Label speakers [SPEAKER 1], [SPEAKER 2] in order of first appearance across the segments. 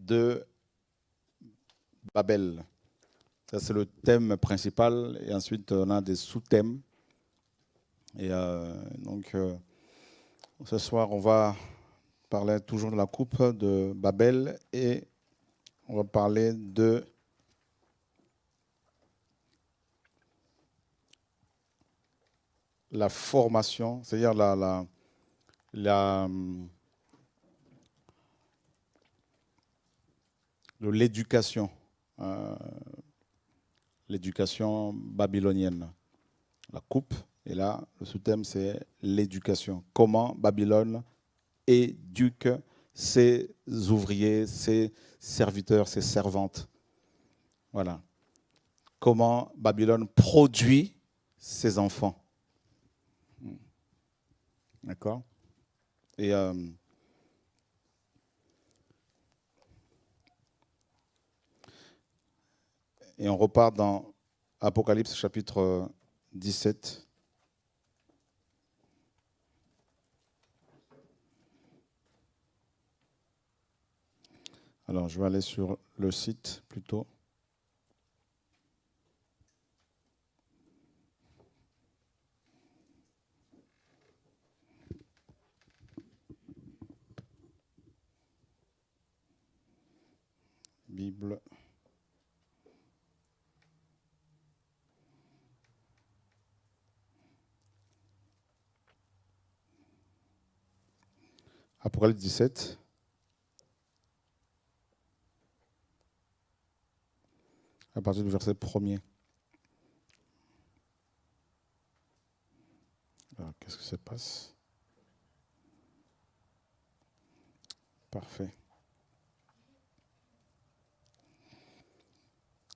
[SPEAKER 1] de Babel. Ça, c'est le thème principal. Et ensuite, on a des sous-thèmes. Et ce soir, on va parler toujours de la coupe de Babel et on va parler de la formation, c'est-à-dire de l'éducation, l'éducation babylonienne. La coupe, et là, le sous-thème, c'est l'éducation. Comment Babylone éduque ses ouvriers, ses serviteurs, ses servantes. Voilà. Comment Babylone produit ses enfants. D'accord? Et on repart dans Apocalypse chapitre 17. Alors, je vais aller sur le site plutôt. Bible. Apocalypse 17. À partir du verset 1er. Alors, qu'est-ce que ça passe? Parfait.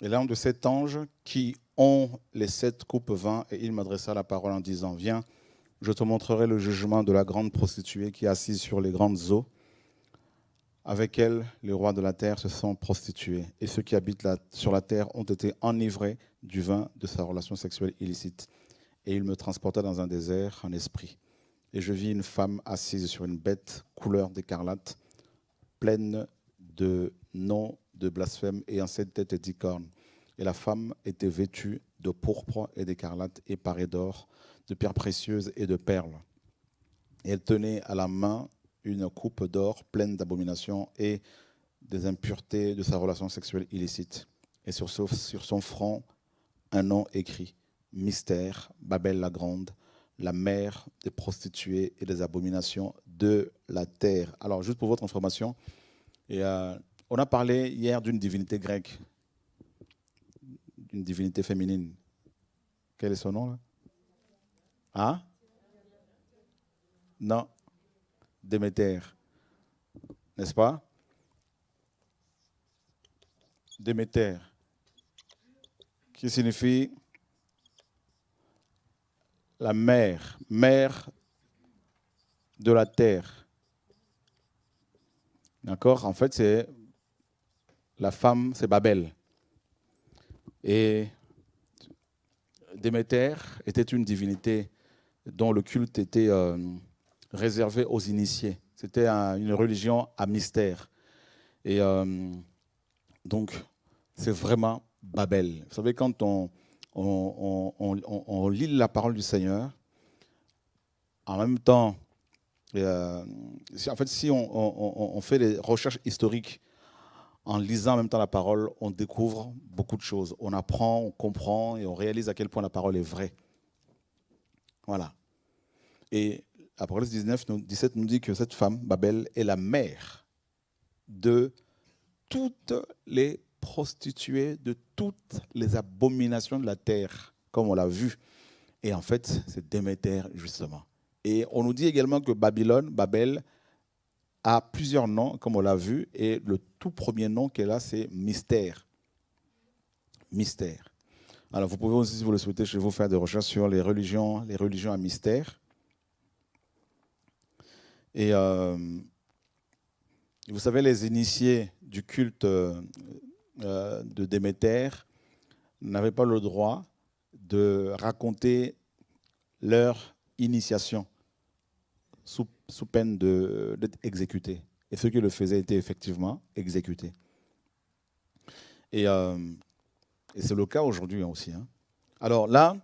[SPEAKER 1] Et l'un de 7 anges qui ont les 7 coupes vin, et il m'adressa la parole en disant, viens, je te montrerai le jugement de la grande prostituée qui est assise sur les grandes eaux. Avec elle, les rois de la terre se sont prostitués, et ceux qui habitent sur la terre ont été enivrés du vin de sa relation sexuelle illicite. Et il me transporta dans un désert en esprit. Et je vis une femme assise sur une bête couleur d'écarlate, pleine de noms de blasphème, et en 7 têtes et 10 cornes. Et la femme était vêtue de pourpre et d'écarlate, et parée d'or, de pierres précieuses et de perles. Et elle tenait à la main une coupe d'or pleine d'abominations et des impuretés de sa relation sexuelle illicite. Et sur son front, un nom écrit, Mystère, Babel la grande, la mère des prostituées et des abominations de la terre. Alors, juste pour votre information, on a parlé hier d'une divinité grecque, d'une divinité féminine. Quel est son nom là? Hein? Non, Déméter, n'est-ce pas? Déméter, qui signifie la mère, mère de la terre. D'accord? En fait, c'est la femme, c'est Babel. Et Déméter était une divinité dont le culte était réservé aux initiés. C'était une religion à mystère. Et donc, c'est vraiment Babel. Vous savez, quand on lit la parole du Seigneur, en même temps, en fait, si on fait des recherches historiques en lisant en même temps la parole, on découvre beaucoup de choses. On apprend, on comprend et on réalise à quel point la parole est vraie. Voilà. Et Apocalypse 17 nous dit que cette femme, Babel, est la mère de toutes les prostituées, de toutes les abominations de la terre, comme on l'a vu. Et en fait, c'est Déméter, justement. Et on nous dit également que Babel, a plusieurs noms, comme on l'a vu, et le tout premier nom qu'elle a, c'est Mystère. Mystère. Alors, vous pouvez aussi, si vous le souhaitez, chez vous, faire des recherches sur les religions à mystère. Et vous savez, les initiés du culte de Déméter n'avaient pas le droit de raconter leur initiation sous peine d'être exécutés. et ceux qui le faisaient étaient effectivement exécutés. Et c'est le cas aujourd'hui aussi. Hein. Alors là,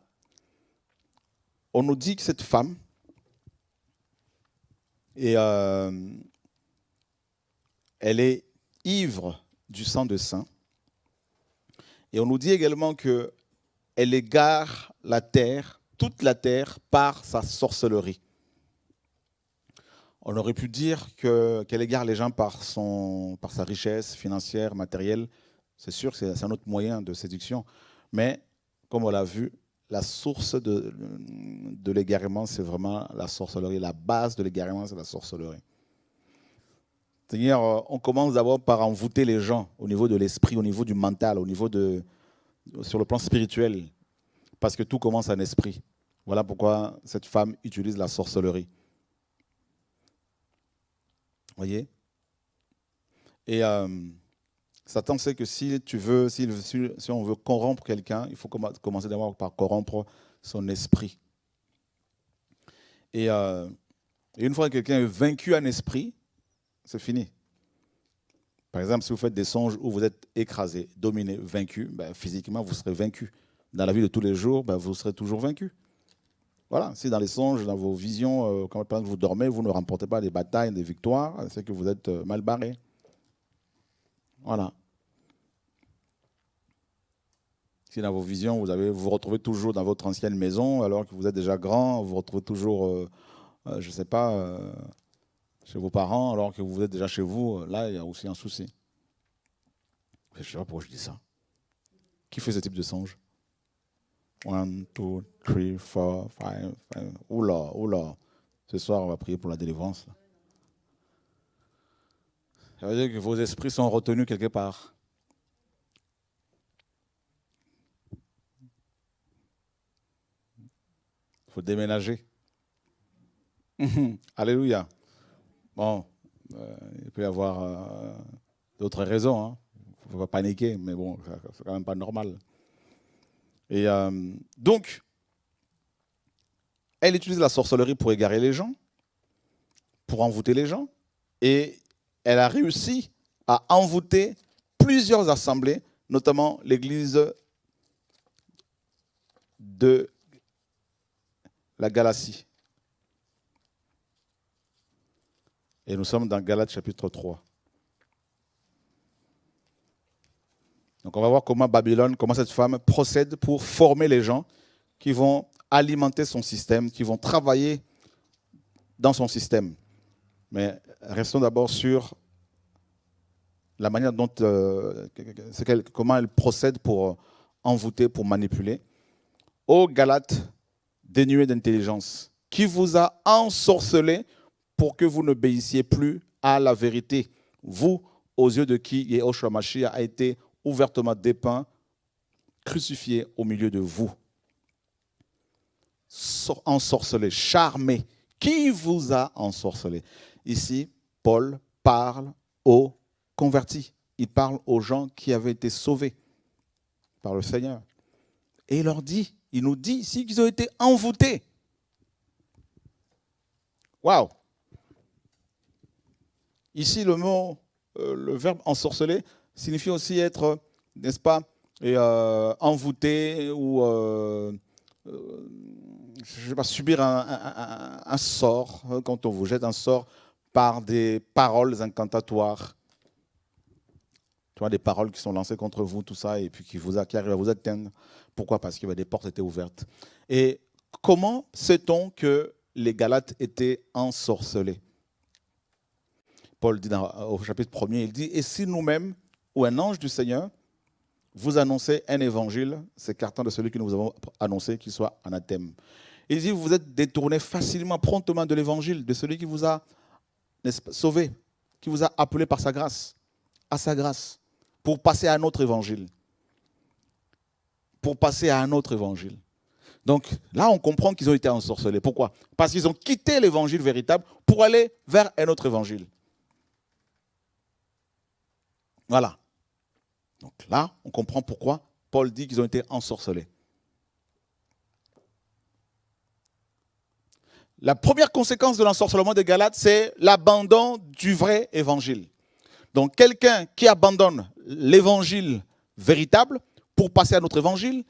[SPEAKER 1] on nous dit que cette femme, elle est ivre du sang de saint. Et on nous dit également qu'elle égare la terre, toute la terre, par sa sorcellerie. On aurait pu dire qu'elle égare les gens par sa richesse financière, matérielle. C'est sûr que c'est un autre moyen de séduction. Mais, comme on l'a vu, la source de l'égarement, c'est vraiment la sorcellerie. La base de l'égarement, c'est la sorcellerie. C'est-à-dire, on commence d'abord par envoûter les gens au niveau de l'esprit, au niveau du mental, sur le plan spirituel. Parce que tout commence en esprit. Voilà pourquoi cette femme utilise la sorcellerie. Voyez? Et Satan sait que si on veut corrompre quelqu'un, il faut commencer d'abord par corrompre son esprit. Et une fois que quelqu'un est vaincu en esprit, c'est fini. Par exemple, si vous faites des songes où vous êtes écrasé, dominé, vaincu, ben, physiquement, vous serez vaincu. Dans la vie de tous les jours, ben, vous serez toujours vaincu. Voilà, si dans les songes, dans vos visions, quand vous dormez, vous ne remportez pas des batailles, des victoires, c'est que vous êtes mal barré. Voilà. Si dans vos visions, vous vous retrouvez toujours dans votre ancienne maison, alors que vous êtes déjà grand, vous vous retrouvez toujours, je ne sais pas, chez vos parents, alors que vous êtes déjà chez vous, là, il y a aussi un souci. Je ne sais pas pourquoi je dis ça. Qui fait ce type de songe? 1, 2, 3, 4, 5. Oula, oula. Ce soir, on va prier pour la délivrance. Ça veut dire que vos esprits sont retenus quelque part. Il faut déménager. Alléluia. Bon, il peut y avoir d'autres raisons. Hein. Il ne faut pas paniquer, mais bon, c'est quand même pas normal. Et donc, elle utilise la sorcellerie pour égarer les gens, pour envoûter les gens, et elle a réussi à envoûter plusieurs assemblées, notamment l'église de la Galatie. Et nous sommes dans Galates chapitre 3. Donc on va voir comment Babylone, comment cette femme procède pour former les gens qui vont alimenter son système, qui vont travailler dans son système. Mais restons d'abord sur la manière dont, comment elle procède pour envoûter, pour manipuler. Ô Galates, dénués d'intelligence, qui vous a ensorcelé pour que vous n'obéissiez plus à la vérité, vous, aux yeux de qui Yeshua Mashiach a été ouvertement dépeint, crucifié au milieu de vous. Ensorcelé, charmé. Qui vous a ensorcelé? Ici, Paul parle aux convertis. Il parle aux gens qui avaient été sauvés par le Seigneur. Et il nous dit ici qu'ils ont été envoûtés. Waouh! Ici, le verbe ensorceler signifie aussi être, n'est-ce pas, envoûté ou je sais pas, subir un sort, quand on vous jette un sort par des paroles incantatoires. Tu vois, des paroles qui sont lancées contre vous, tout ça, et puis qui arrivent à vous atteindre. Pourquoi? Parce que des portes étaient ouvertes. Et comment sait-on que les Galates étaient ensorcelés? Paul dit au chapitre 1er, il dit, et si nous-mêmes, ou un ange du Seigneur, vous annoncez un évangile, s'écartant de celui que nous avons annoncé, qu'il soit anathème. Il dit, vous vous êtes détournés facilement, promptement de l'évangile, de celui qui vous a sauvé, qui vous a appelé par sa grâce, à sa grâce, pour passer à un autre évangile. Pour passer à un autre évangile. Donc là, on comprend qu'ils ont été ensorcelés. Pourquoi? Parce qu'ils ont quitté l'évangile véritable pour aller vers un autre évangile. Voilà. Donc là, on comprend pourquoi Paul dit qu'ils ont été ensorcelés. La première conséquence de l'ensorcellement des Galates, c'est l'abandon du vrai évangile. Donc quelqu'un qui abandonne l'évangile véritable pour passer à notre évangile,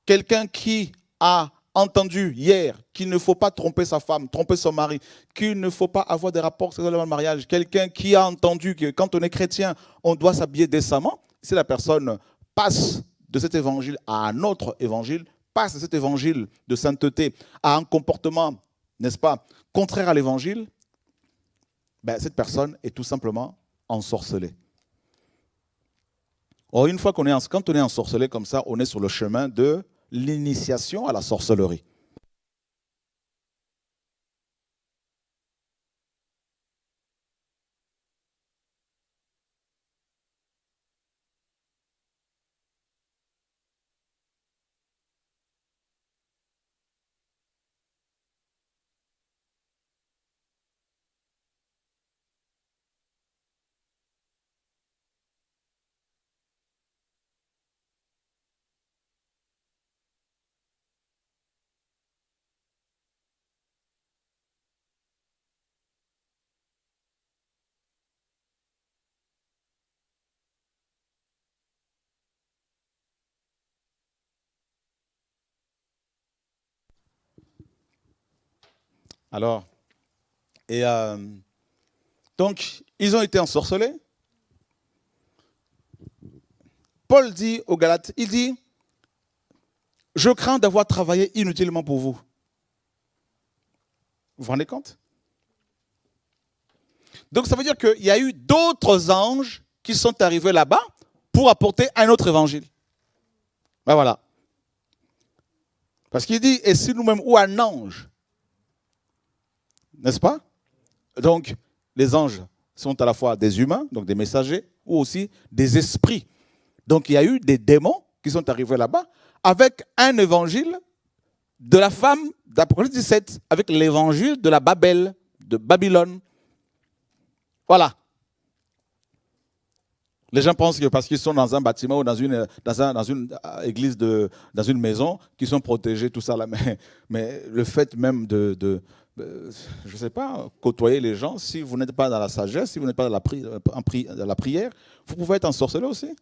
[SPEAKER 1] quelqu'un qui a entendu hier qu'il ne faut pas tromper sa femme, tromper son mari, qu'il ne faut pas avoir des rapports sexuels avant le mariage, quelqu'un qui a entendu que quand on est chrétien, on doit s'habiller décemment, si la personne passe de cet évangile à un autre évangile, passe de cet évangile de sainteté à un comportement, n'est-ce pas, contraire à l'évangile, ben, cette personne est tout simplement ensorcelée. Or, une fois quand on est ensorcelé comme ça, on est sur le chemin de l'initiation à la sorcellerie. Alors, et donc, ils ont été ensorcelés. Paul dit aux Galates, il dit, je crains d'avoir travaillé inutilement pour vous. Vous vous rendez compte? Donc ça veut dire qu'il y a eu d'autres anges qui sont arrivés là-bas pour apporter un autre évangile. Ben voilà. Parce qu'il dit, et si nous-mêmes, ou un ange, n'est-ce pas? Donc, les anges sont à la fois des humains, donc des messagers, ou aussi des esprits. Donc, il y a eu des démons qui sont arrivés là-bas avec un évangile de la femme d'Apocalypse 17, avec l'évangile de la Babel, de Babylone. Voilà. Les gens pensent que parce qu'ils sont dans un bâtiment ou dans une église, dans une maison, qu'ils sont protégés, tout ça là. Mais le fait même je ne sais pas, côtoyer les gens, si vous n'êtes pas dans la sagesse, si vous n'êtes pas dans la prière, vous pouvez être ensorcelé aussi.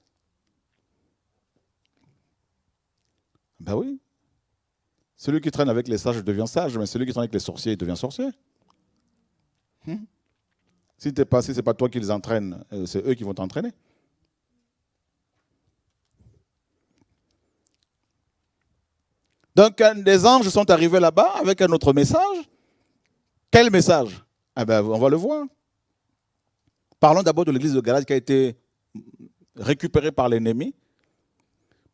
[SPEAKER 1] Ben oui. Celui qui traîne avec les sages devient sage, mais celui qui traîne avec les sorciers devient sorcier. Si ce n'est pas toi qui les entraînes, c'est eux qui vont t'entraîner. Donc, des anges sont arrivés là-bas avec un autre message. Quel message? Eh ben, on va le voir. Parlons d'abord de l'église de Galate qui a été récupérée par l'ennemi.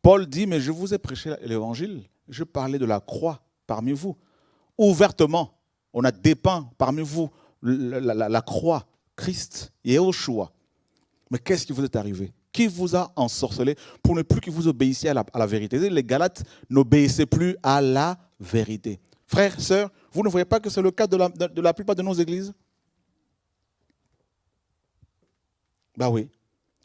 [SPEAKER 1] Paul dit, mais je vous ai prêché l'évangile, je parlais de la croix parmi vous. Ouvertement, on a dépeint parmi vous la croix, Christ, Yehoshua. Mais qu'est-ce qui vous est arrivé? Qui vous a ensorcelé pour ne plus que vous obéissiez à la vérité? Les Galates n'obéissaient plus à la vérité. Frères, sœurs, vous ne voyez pas que c'est le cas de la plupart de nos églises? Ben oui.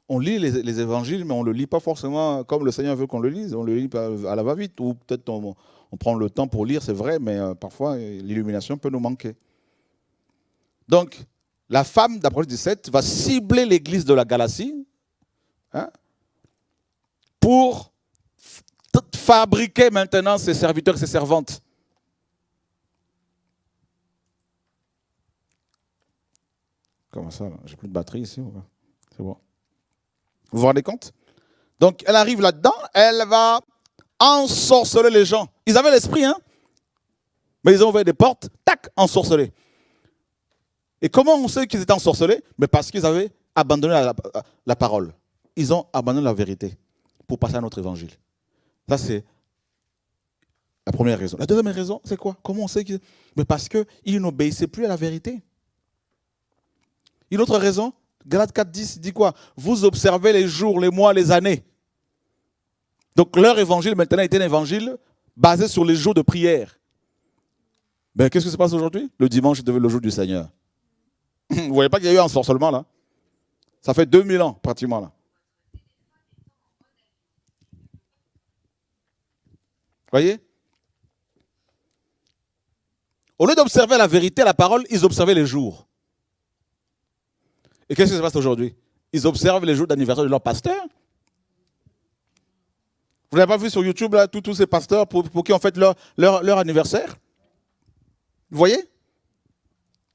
[SPEAKER 1] On lit les évangiles, mais on ne le lit pas forcément comme le Seigneur veut qu'on le lise. On le lit à la va-vite, ou peut-être on prend le temps pour lire, c'est vrai, mais parfois l'illumination peut nous manquer. Donc, la femme d'Apocalypse 17 va cibler l'église de la Galatie, hein, pour fabriquer maintenant ses serviteurs et ses servantes. Comment ça? J'ai plus de batterie ici. C'est bon. Vous vous rendez compte? Donc, elle arrive là-dedans, elle va ensorceler les gens. Ils avaient l'esprit, hein? Mais ils ont ouvert des portes, tac, ensorcelés. Et comment on sait qu'ils étaient ensorcelés? Mais parce qu'ils avaient abandonné la parole. Ils ont abandonné la vérité pour passer à notre évangile. Ça, c'est la première raison. La deuxième raison, c'est quoi? Comment on sait qu'ils... Mais parce qu'ils n'obéissaient plus à la vérité. Une autre raison, Galates 4,10 dit quoi? Vous observez les jours, les mois, les années. Donc leur évangile maintenant était un évangile basé sur les jours de prière. Ben, qu'est-ce qui se passe aujourd'hui? Le dimanche est devenu le jour du Seigneur. Vous ne voyez pas qu'il y a eu un ensorcellement là? Ça fait 2000 ans pratiquement là. Voyez? Au lieu d'observer la vérité, la parole, ils observaient les jours. Et qu'est-ce qui se passe aujourd'hui? Ils observent les jours d'anniversaire de leur pasteur. Vous n'avez pas vu sur YouTube là, tous ces pasteurs pour qui on fête leur anniversaire? Vous voyez?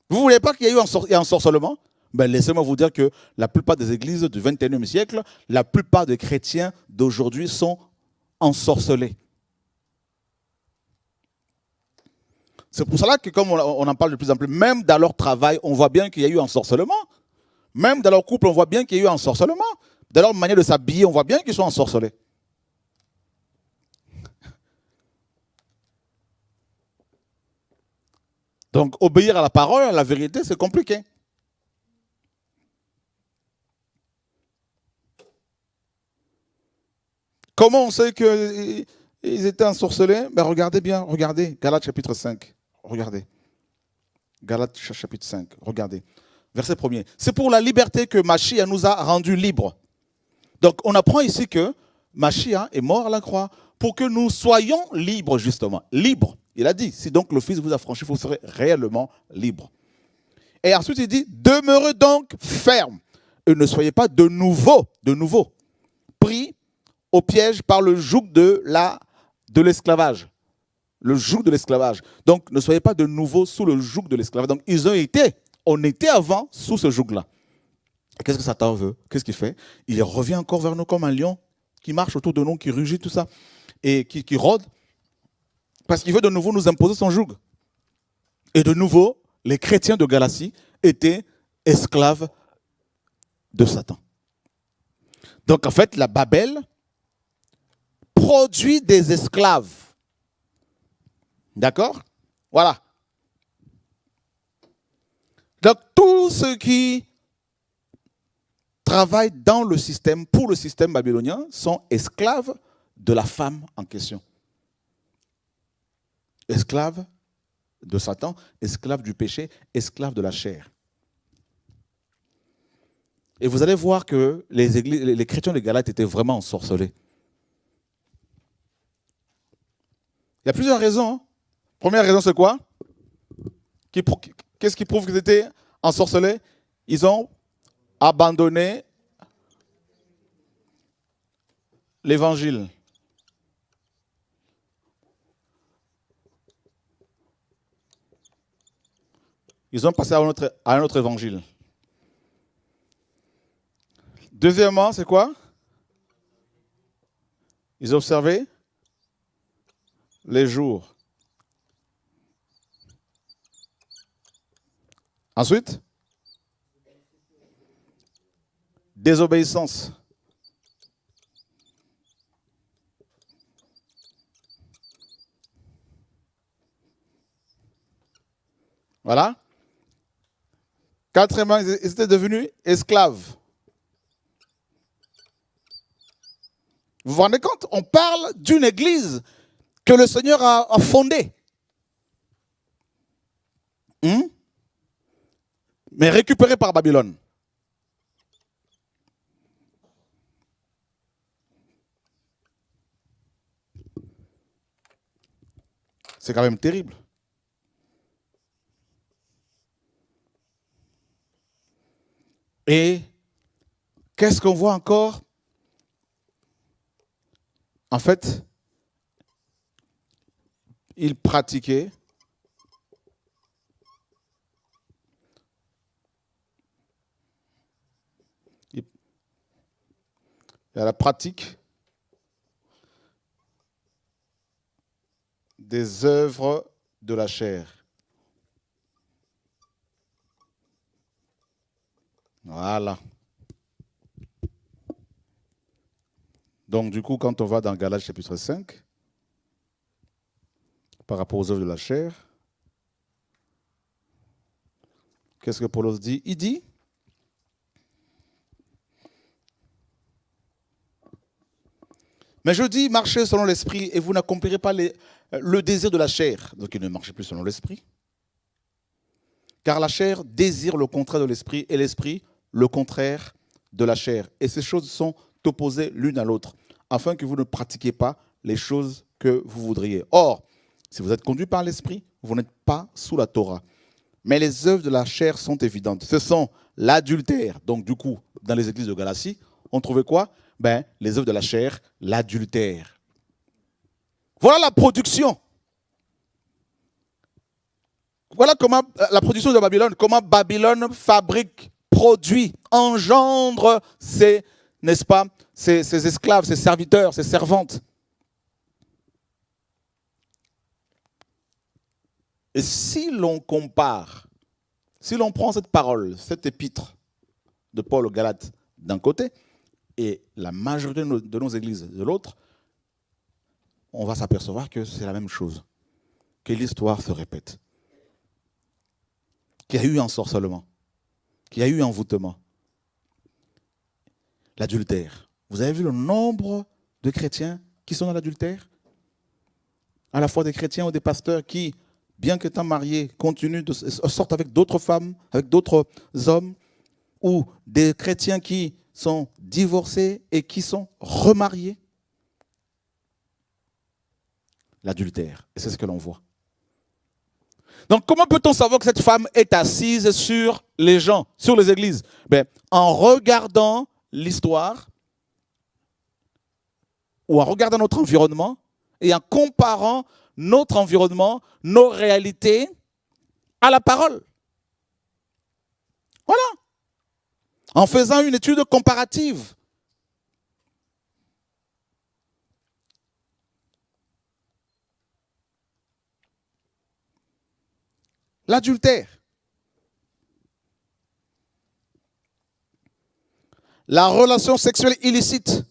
[SPEAKER 1] Vous ne voulez pas qu'il y ait eu un ensorcellement? Ben, laissez-moi vous dire que la plupart des églises du XXIe siècle, la plupart des chrétiens d'aujourd'hui sont ensorcelés. C'est pour cela que, comme on en parle de plus en plus, même dans leur travail, on voit bien qu'il y a eu un ensorcellement. Même dans leur couple, on voit bien qu'il y a eu un ensorcellement. Dans leur manière de s'habiller, on voit bien qu'ils sont ensorcelés. Donc, obéir à la parole, à la vérité, c'est compliqué. Comment on sait qu'ils étaient ensorcelés? Ben, regardez bien, regardez, Galates chapitre 5. Regardez. Galates chapitre 5, regardez. Verset 1er. C'est pour la liberté que Machia nous a rendus libres. Donc, on apprend ici que Machia est mort à la croix pour que nous soyons libres, justement. Libres. Il a dit, si donc le Fils vous a franchi, vous serez réellement libres. Et ensuite, il dit, demeurez donc fermes et ne soyez pas de nouveau, pris au piège par le joug de l'esclavage. Le joug de l'esclavage. Donc, ne soyez pas de nouveau sous le joug de l'esclavage. Donc, on était avant sous ce joug-là. Qu'est-ce que Satan veut? Qu'est-ce qu'il fait? Il revient encore vers nous comme un lion qui marche autour de nous, qui rugit, tout ça, et qui rôde. Parce qu'il veut de nouveau nous imposer son joug. Et de nouveau, les chrétiens de Galatie étaient esclaves de Satan. Donc en fait, la Babel produit des esclaves. D'accord? Voilà. Donc tous ceux qui travaillent dans le système, pour le système babylonien, sont esclaves de la femme en question. Esclaves de Satan, esclaves du péché, esclaves de la chair. Et vous allez voir que les chrétiens de Galate étaient vraiment ensorcelés. Il y a plusieurs raisons. Hein. Première raison, c'est quoi? Qu'est-ce qui prouve qu'ils étaient ensorcelés? Ils ont abandonné l'évangile. Ils ont passé à un autre évangile. Deuxièmement, c'est quoi? Ils observaient les jours. Ensuite, désobéissance. Voilà. Quatrièmement, ils étaient devenus esclaves. Vous vous rendez compte? On parle d'une église que le Seigneur a fondée. Mais récupérée par Babylone. C'est quand même terrible. Et qu'est-ce qu'on voit encore? En fait, ils pratiquaient la pratique des œuvres de la chair. Voilà. Donc, du coup, quand on va dans Galates chapitre 5, par rapport aux œuvres de la chair, qu'est-ce que Paul dit? Il dit, mais je dis, marchez selon l'esprit et vous n'accomplirez pas le désir de la chair. Donc, il ne marchez plus selon l'esprit. Car la chair désire le contraire de l'esprit et l'esprit le contraire de la chair. Et ces choses sont opposées l'une à l'autre, afin que vous ne pratiquiez pas les choses que vous voudriez. Or, Si vous êtes conduit par l'Esprit, vous n'êtes pas sous la Torah. Mais les œuvres de la chair sont évidentes. Ce sont l'adultère. Donc du coup, dans les églises de Galatie, on trouvait quoi? Les œuvres de la chair, l'adultère. Voilà la production. Voilà comment la production de Babylone, comment Babylone fabrique, produit, engendre ses, n'est-ce pas, ses esclaves, ses serviteurs, ses servantes. Et si l'on compare, si l'on prend cette parole, cette épître de Paul aux Galates d'un côté et la majorité de nos églises de l'autre, on va s'apercevoir que c'est la même chose, que l'histoire se répète, qu'il y a eu ensorcellement, qu'il y a eu envoûtement, l'adultère. Vous avez vu le nombre de chrétiens qui sont dans l'adultère? À la fois des chrétiens ou des pasteurs qui, bien qu'étant mariés, sortent avec d'autres femmes, avec d'autres hommes, ou des chrétiens qui sont divorcés et qui sont remariés. L'adultère, et c'est ce que l'on voit. Donc comment peut-on savoir que cette femme est assise sur les gens, sur les églises? En regardant l'histoire, ou en regardant notre environnement, et en comparant notre environnement, nos réalités à la parole. Voilà. En faisant une étude comparative. L'adultère. La relation sexuelle illicite.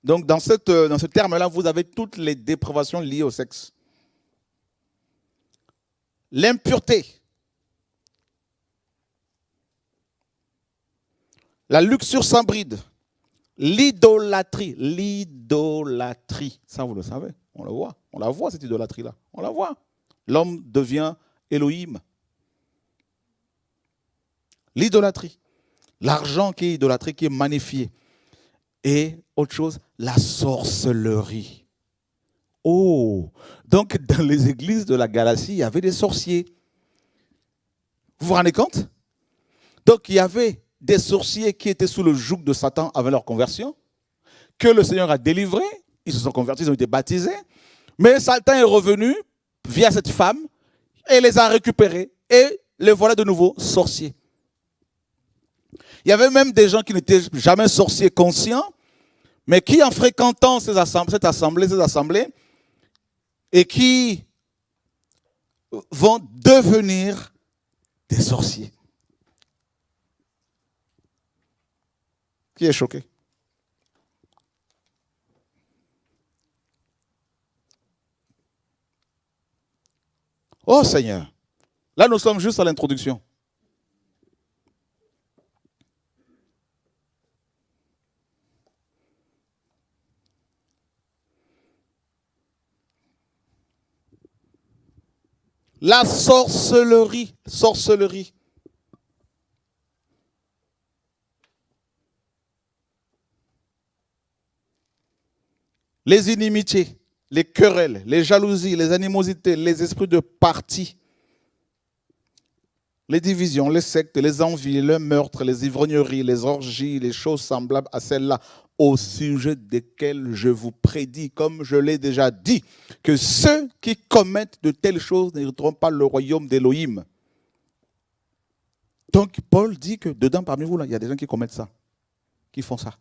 [SPEAKER 1] Donc dans ce terme-là, vous avez toutes les dépravations liées au sexe. L'impureté. La luxure sans bride. L'idolâtrie. L'idolâtrie. Ça, vous le savez. On le voit. On la voit, cette idolâtrie-là. On la voit. L'homme devient Elohim. L'idolâtrie. L'argent qui est idolâtré, qui est magnifié. Et autre chose, la sorcellerie. Oh, donc dans les églises de la Galatie, il y avait des sorciers. Vous vous rendez compte? Donc il y avait des sorciers qui étaient sous le joug de Satan avant leur conversion, que le Seigneur a délivrés, ils se sont convertis, ils ont été baptisés, mais Satan est revenu via cette femme et les a récupérés et les voilà de nouveau sorciers. Il y avait même des gens qui n'étaient jamais sorciers conscients, mais qui en fréquentant ces assemblées, et qui vont devenir des sorciers. Qui est choqué? Oh Seigneur, là nous sommes juste à l'introduction. La sorcellerie. Les inimitiés, les querelles, les jalousies, les animosités, les esprits de parti, les divisions, les sectes, les envies, les meurtres, les ivrogneries, les orgies, les choses semblables à celles-là, au sujet desquelles je vous prédis, comme je l'ai déjà dit, que ceux qui commettent de telles choses n'hériteront pas le royaume d'Élohim. Donc Paul dit que dedans, parmi vous, là, il y a des gens qui commettent ça, qui font ça.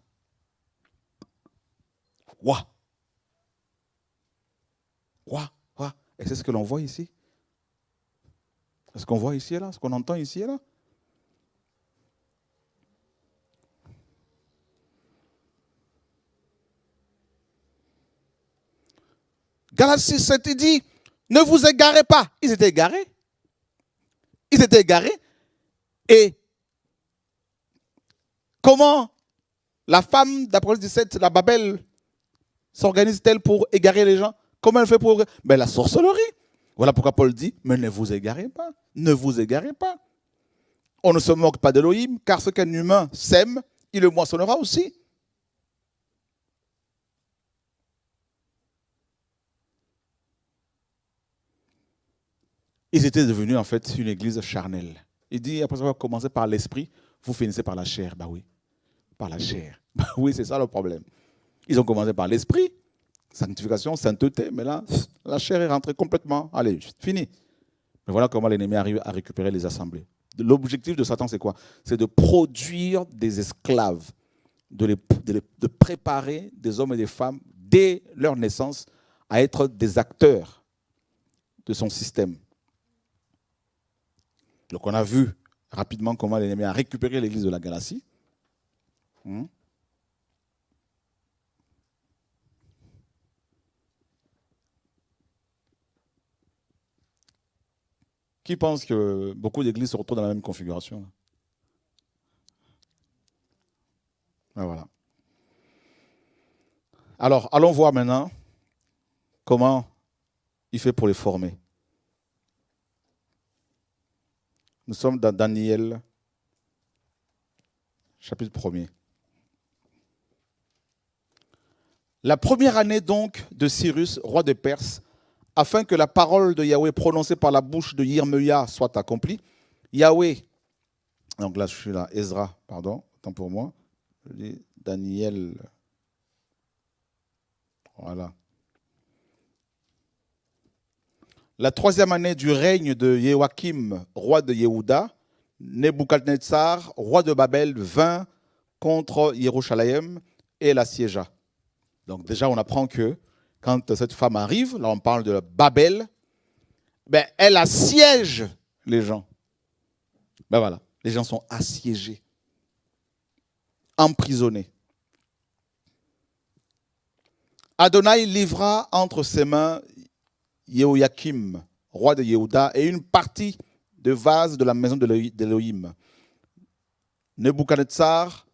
[SPEAKER 1] Ouah. Et c'est ce que l'on voit ici. C'est ce qu'on voit ici et là, ce qu'on entend ici et là. Galates 6, 7, il dit, ne vous égarez pas. Ils étaient égarés. Et comment la femme d'Apocalypse 17, la Babel, s'organise-t-elle pour égarer les gens? Comment elle fait pour... la sorcellerie. Voilà pourquoi Paul dit, mais ne vous égarez pas. Ne vous égarez pas. On ne se moque pas d'Élohim, car ce qu'un humain sème, il le moissonnera aussi. Ils étaient devenus en fait une église charnelle. Il dit, après avoir commencé par l'esprit, vous finissez par la chair. Bah oui, par la chair. Bah oui, c'est ça le problème. Ils ont commencé par l'esprit, sanctification, sainteté, mais là, la chair est rentrée complètement. Allez, fini. Mais voilà comment l'ennemi arrive à récupérer les assemblées. L'objectif de Satan, c'est quoi? C'est de produire des esclaves, de préparer des hommes et des femmes dès leur naissance à être des acteurs de son système. Donc on a vu rapidement comment l'ennemi a récupéré l'église de la Galatie. Qui pense que beaucoup d'églises se retrouvent dans la même configuration? Et voilà. Alors, allons voir maintenant comment il fait pour les former. Nous sommes dans Daniel, chapitre 1er. La première année donc de Cyrus, roi de Perse, afin que la parole de Yahweh prononcée par la bouche de Yirmeya soit accomplie, Yahweh, donc là je suis là, Ezra, pardon, tant pour moi, je dis Daniel, voilà. La troisième année du règne de Joachim, roi de Yehuda, Nebuchadnezzar, roi de Babel, vint contre Jérusalem et l'assiégea. Donc déjà, on apprend que quand cette femme arrive, là on parle de Babel, ben, elle assiège les gens. Ben voilà, les gens sont assiégés, emprisonnés. Adonai livra entre ses mains Jehoiakim, roi de Yehuda, et une partie de vase de la maison d'Élohim. Nebuchadnezzar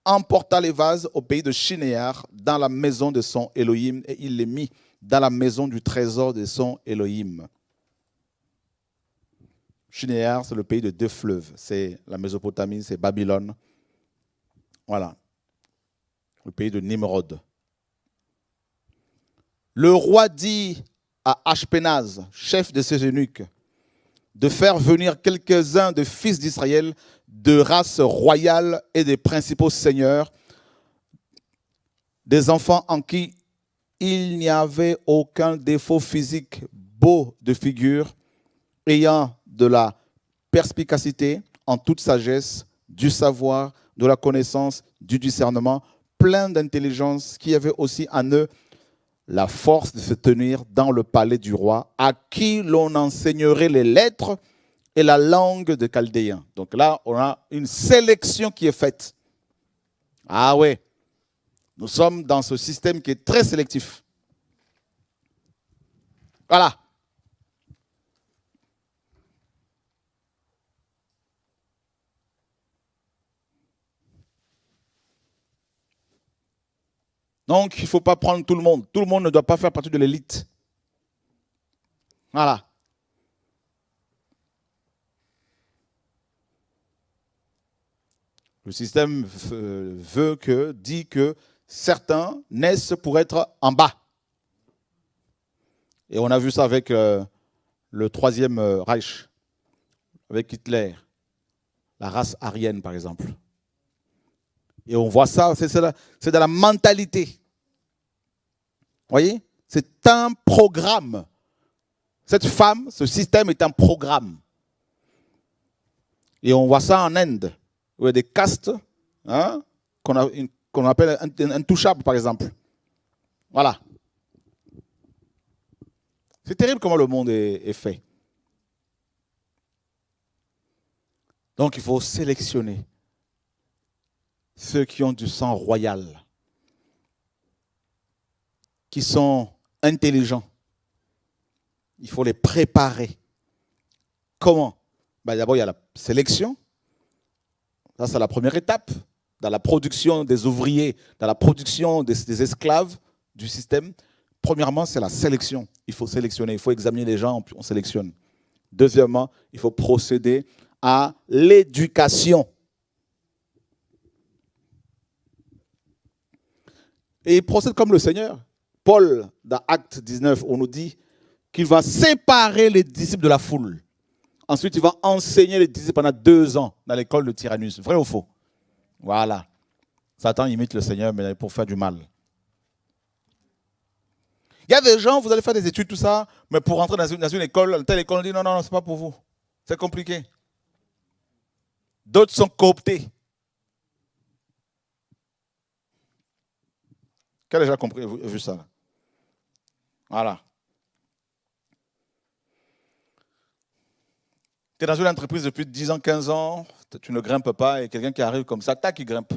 [SPEAKER 1] emporta les vases au pays de Shinéar, dans la maison de son Élohim, et il les mit dans la maison du trésor de son Élohim. Shinéar, c'est le pays de 2 fleuves. C'est la Mésopotamie, c'est Babylone. Voilà. Le pays de Nimrod. Le roi dit à Ashpenaz, chef de ses eunuques, de faire venir quelques-uns de fils d'Israël de race royale et des principaux seigneurs, des enfants en qui il n'y avait aucun défaut physique, beau de figure, ayant de la perspicacité en toute sagesse, du savoir, de la connaissance, du discernement, plein d'intelligence, qui avait aussi en eux la force de se tenir dans le palais du roi, à qui l'on enseignerait les lettres et la langue des Chaldéens. Donc là, on a une sélection qui est faite. Ah ouais, nous sommes dans ce système qui est très sélectif. Voilà. Donc, il ne faut pas prendre tout le monde. Tout le monde ne doit pas faire partie de l'élite. Voilà. Le système dit que certains naissent pour être en bas. Et on a vu ça avec le Troisième Reich, avec Hitler, la race aryenne par exemple. Et on voit ça, c'est dans la mentalité. Vous voyez? C'est un programme. Cette femme, ce système est un programme. Et on voit ça en Inde, où il y a des castes hein, qu'on appelle intouchables, par exemple. Voilà. C'est terrible comment le monde est fait. Donc il faut sélectionner ceux qui ont du sang royal, qui sont intelligents. Il faut les préparer. Comment? D'abord, il y a la sélection. Ça, c'est la première étape. Dans la production des ouvriers, dans la production des esclaves du système, premièrement, c'est la sélection. Il faut sélectionner, il faut examiner les gens, on sélectionne. Deuxièmement, il faut procéder à l'éducation. Et il procède comme le Seigneur. Paul, dans Acte 19, on nous dit qu'il va séparer les disciples de la foule. Ensuite, il va enseigner les disciples pendant 2 ans dans l'école de Tyrannus. Vrai ou faux? Voilà. Satan imite le Seigneur, mais pour faire du mal. Il y a des gens, vous allez faire des études, tout ça, mais pour rentrer dans une école, telle école, on dit non, non, non, c'est pas pour vous. C'est compliqué. D'autres sont cooptés. Qui a déjà compris, vu ça? Voilà. Tu es dans une entreprise depuis 10 ans, 15 ans, tu ne grimpes pas, et quelqu'un qui arrive comme ça, tac, il grimpe.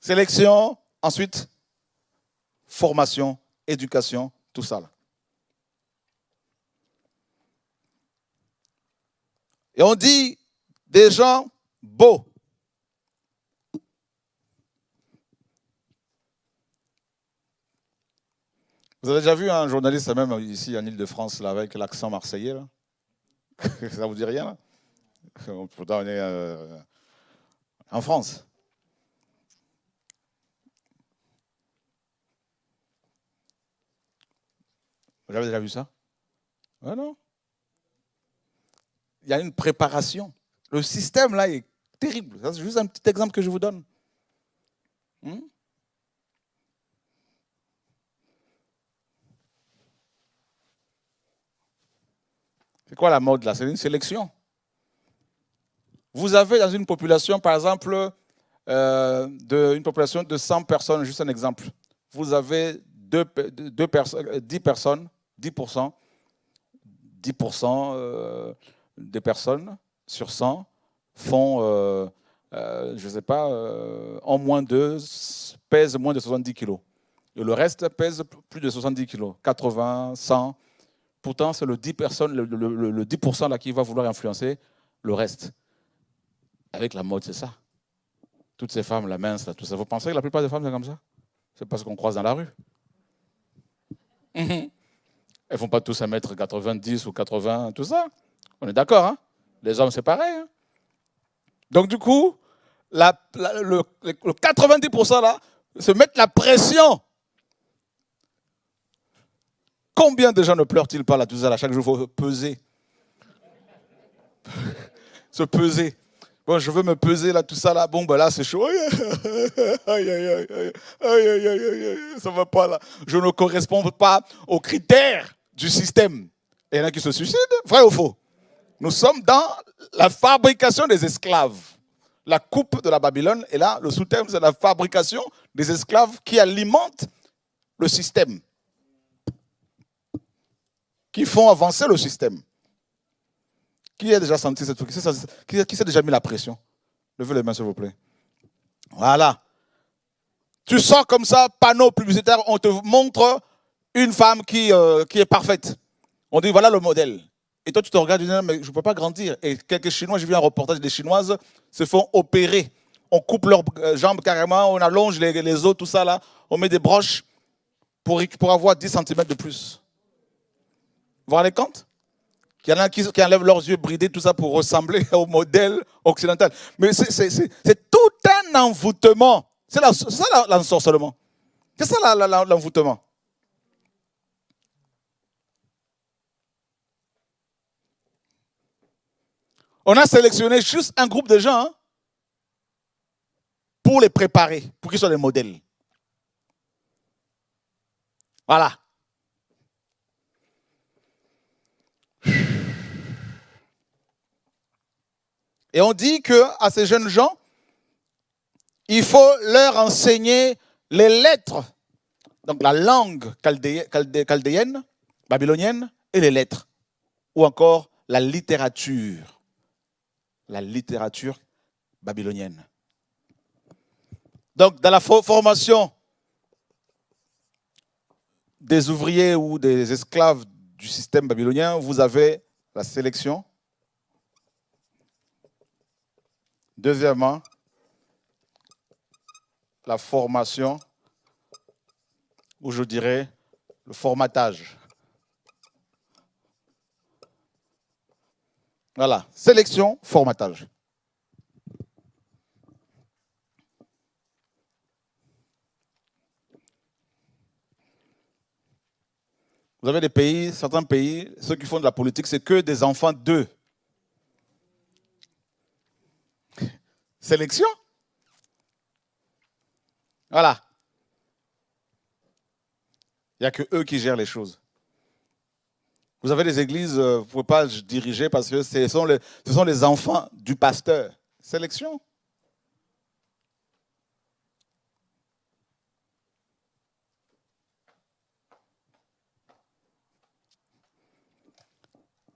[SPEAKER 1] Sélection, ensuite, formation, éducation, tout ça. Là. Et on dit des gens beaux. Vous avez déjà vu un journaliste, même ici en Ile-de-France, là, avec l'accent marseillais, là? Ça vous dit rien, là? Pourtant, on est en France. Vous avez déjà vu ça? Ah non. Il y a une préparation. Le système, là, est terrible. C'est juste un petit exemple que je vous donne. C'est quoi la mode, là? C'est une sélection. Vous avez dans une population, par exemple, une population de 100 personnes, juste un exemple. Vous avez 10 personnes, 10%, 10% des personnes sur 100 font, je ne sais pas, en moins pèsent moins de 70 kilos. Et le reste pèse plus de 70 kilos, 80, 100. Pourtant, c'est le 10 personnes, le 10% là qui va vouloir influencer le reste. Avec la mode, c'est ça. Toutes ces femmes, la mince, là, tout ça. Vous pensez que la plupart des femmes, c'est comme ça? C'est parce qu'on croise dans la rue. Elles ne font pas tous 1m90 ou 80, tout ça. On est d'accord, hein? Les hommes, c'est pareil. Hein? Donc, du coup, le 90% là, se mettent la pression. Combien de gens ne pleurent-ils pas là, tout ça, là? Chaque jour, il faut peser. Se peser. Bon, je veux me peser là, tout ça là. Bon, ben là, c'est chaud. Aïe, aïe, aïe, aïe, aïe, aïe, aïe, aïe, ça va pas là. Je ne corresponds pas aux critères du système. Et il y en a qui se suicident, vrai ou faux? Nous sommes dans la fabrication des esclaves. La coupe de la Babylone, et là, le sous-thème, c'est la fabrication des esclaves qui alimentent le système. Qui font avancer le système. Qui a déjà senti cette truc? Qui s'est déjà mis la pression? Levez les mains, s'il vous plaît. Voilà. Tu sors comme ça, panneau publicitaire, on te montre une femme qui est parfaite. On dit, voilà le modèle. Et toi, tu te regardes, tu dis, mais je ne peux pas grandir. Et quelques Chinois, j'ai vu un reportage des Chinoises, se font opérer. On coupe leurs jambes carrément, on allonge les os, tout ça là. On met des broches pour avoir 10 cm de plus. Vous vous rendez compte? Il y en a qui enlèvent leurs yeux bridés, tout ça pour ressembler au modèle occidental. Mais c'est tout un envoûtement. C'est ça l'ensorcellement. C'est ça l'envoûtement. On a sélectionné juste un groupe de gens pour les préparer, pour qu'ils soient des modèles. Voilà. Et on dit qu'à ces jeunes gens, il faut leur enseigner les lettres, donc la langue chaldéenne, babylonienne, et les lettres, ou encore la littérature babylonienne. Donc, dans la formation des ouvriers ou des esclaves du système babylonien, vous avez la sélection. Deuxièmement, la formation, ou je dirais le formatage. Voilà, sélection, formatage. Vous avez des pays, certains pays, ceux qui font de la politique, c'est que des enfants d'eux. Sélection. Voilà. Il n'y a que eux qui gèrent les choses. Vous avez des églises, vous ne pouvez pas diriger parce que ce sont les enfants du pasteur. Sélection.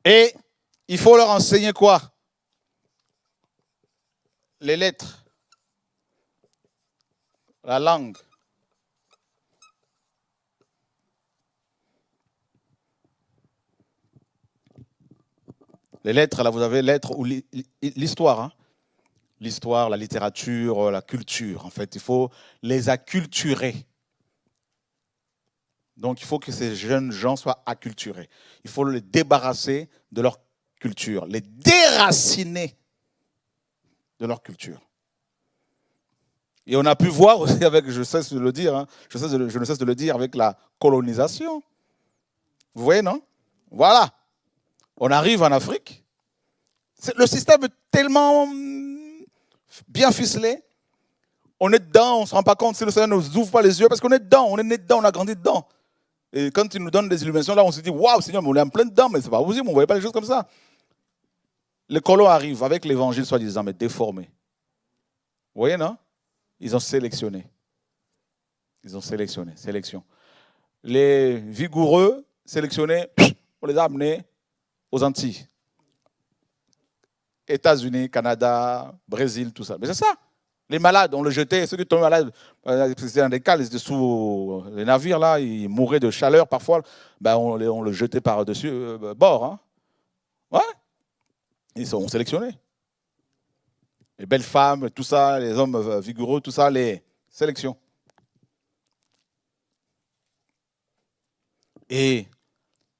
[SPEAKER 1] Et il faut leur enseigner quoi? Les lettres, la langue. Les lettres, là, vous avez lettres ou l'histoire. Hein? L'histoire, la littérature, la culture. En fait, il faut les acculturer. Donc, il faut que ces jeunes gens soient acculturés. Il faut les débarrasser de leur culture, les déraciner de leur culture. Et on a pu voir aussi avec, je cesse de le dire, hein, je ne cesse de le dire, avec la colonisation. Vous voyez, non? Voilà. On arrive en Afrique. Le système est tellement bien ficelé. On est dedans, on ne se rend pas compte si le Seigneur ne nous ouvre pas les yeux parce qu'on est dedans, on est né dedans, on a grandi dedans. Et quand il nous donne des illuminations, là, on se dit, waouh, Seigneur, mais on est en plein dedans, mais c'est pas possible, on ne voyait pas les choses comme ça. Les colons arrivent avec l'évangile, soi-disant, mais déformé. Vous voyez, non? Ils ont sélectionné. Ils ont sélectionné, sélection. Les vigoureux, sélectionnés, on les a amenés aux Antilles. États-Unis, Canada, Brésil, tout ça. Mais c'est ça. Les malades, on les jetait. Ceux qui tombaient malades, c'était dans des cales, ils étaient sous les navires, là, ils mouraient de chaleur parfois. Ben, on le jetait par-dessus bord. Hein. Ouais. Ils sont sélectionnés. Les belles femmes, tout ça, les hommes vigoureux, tout ça, les sélections. Et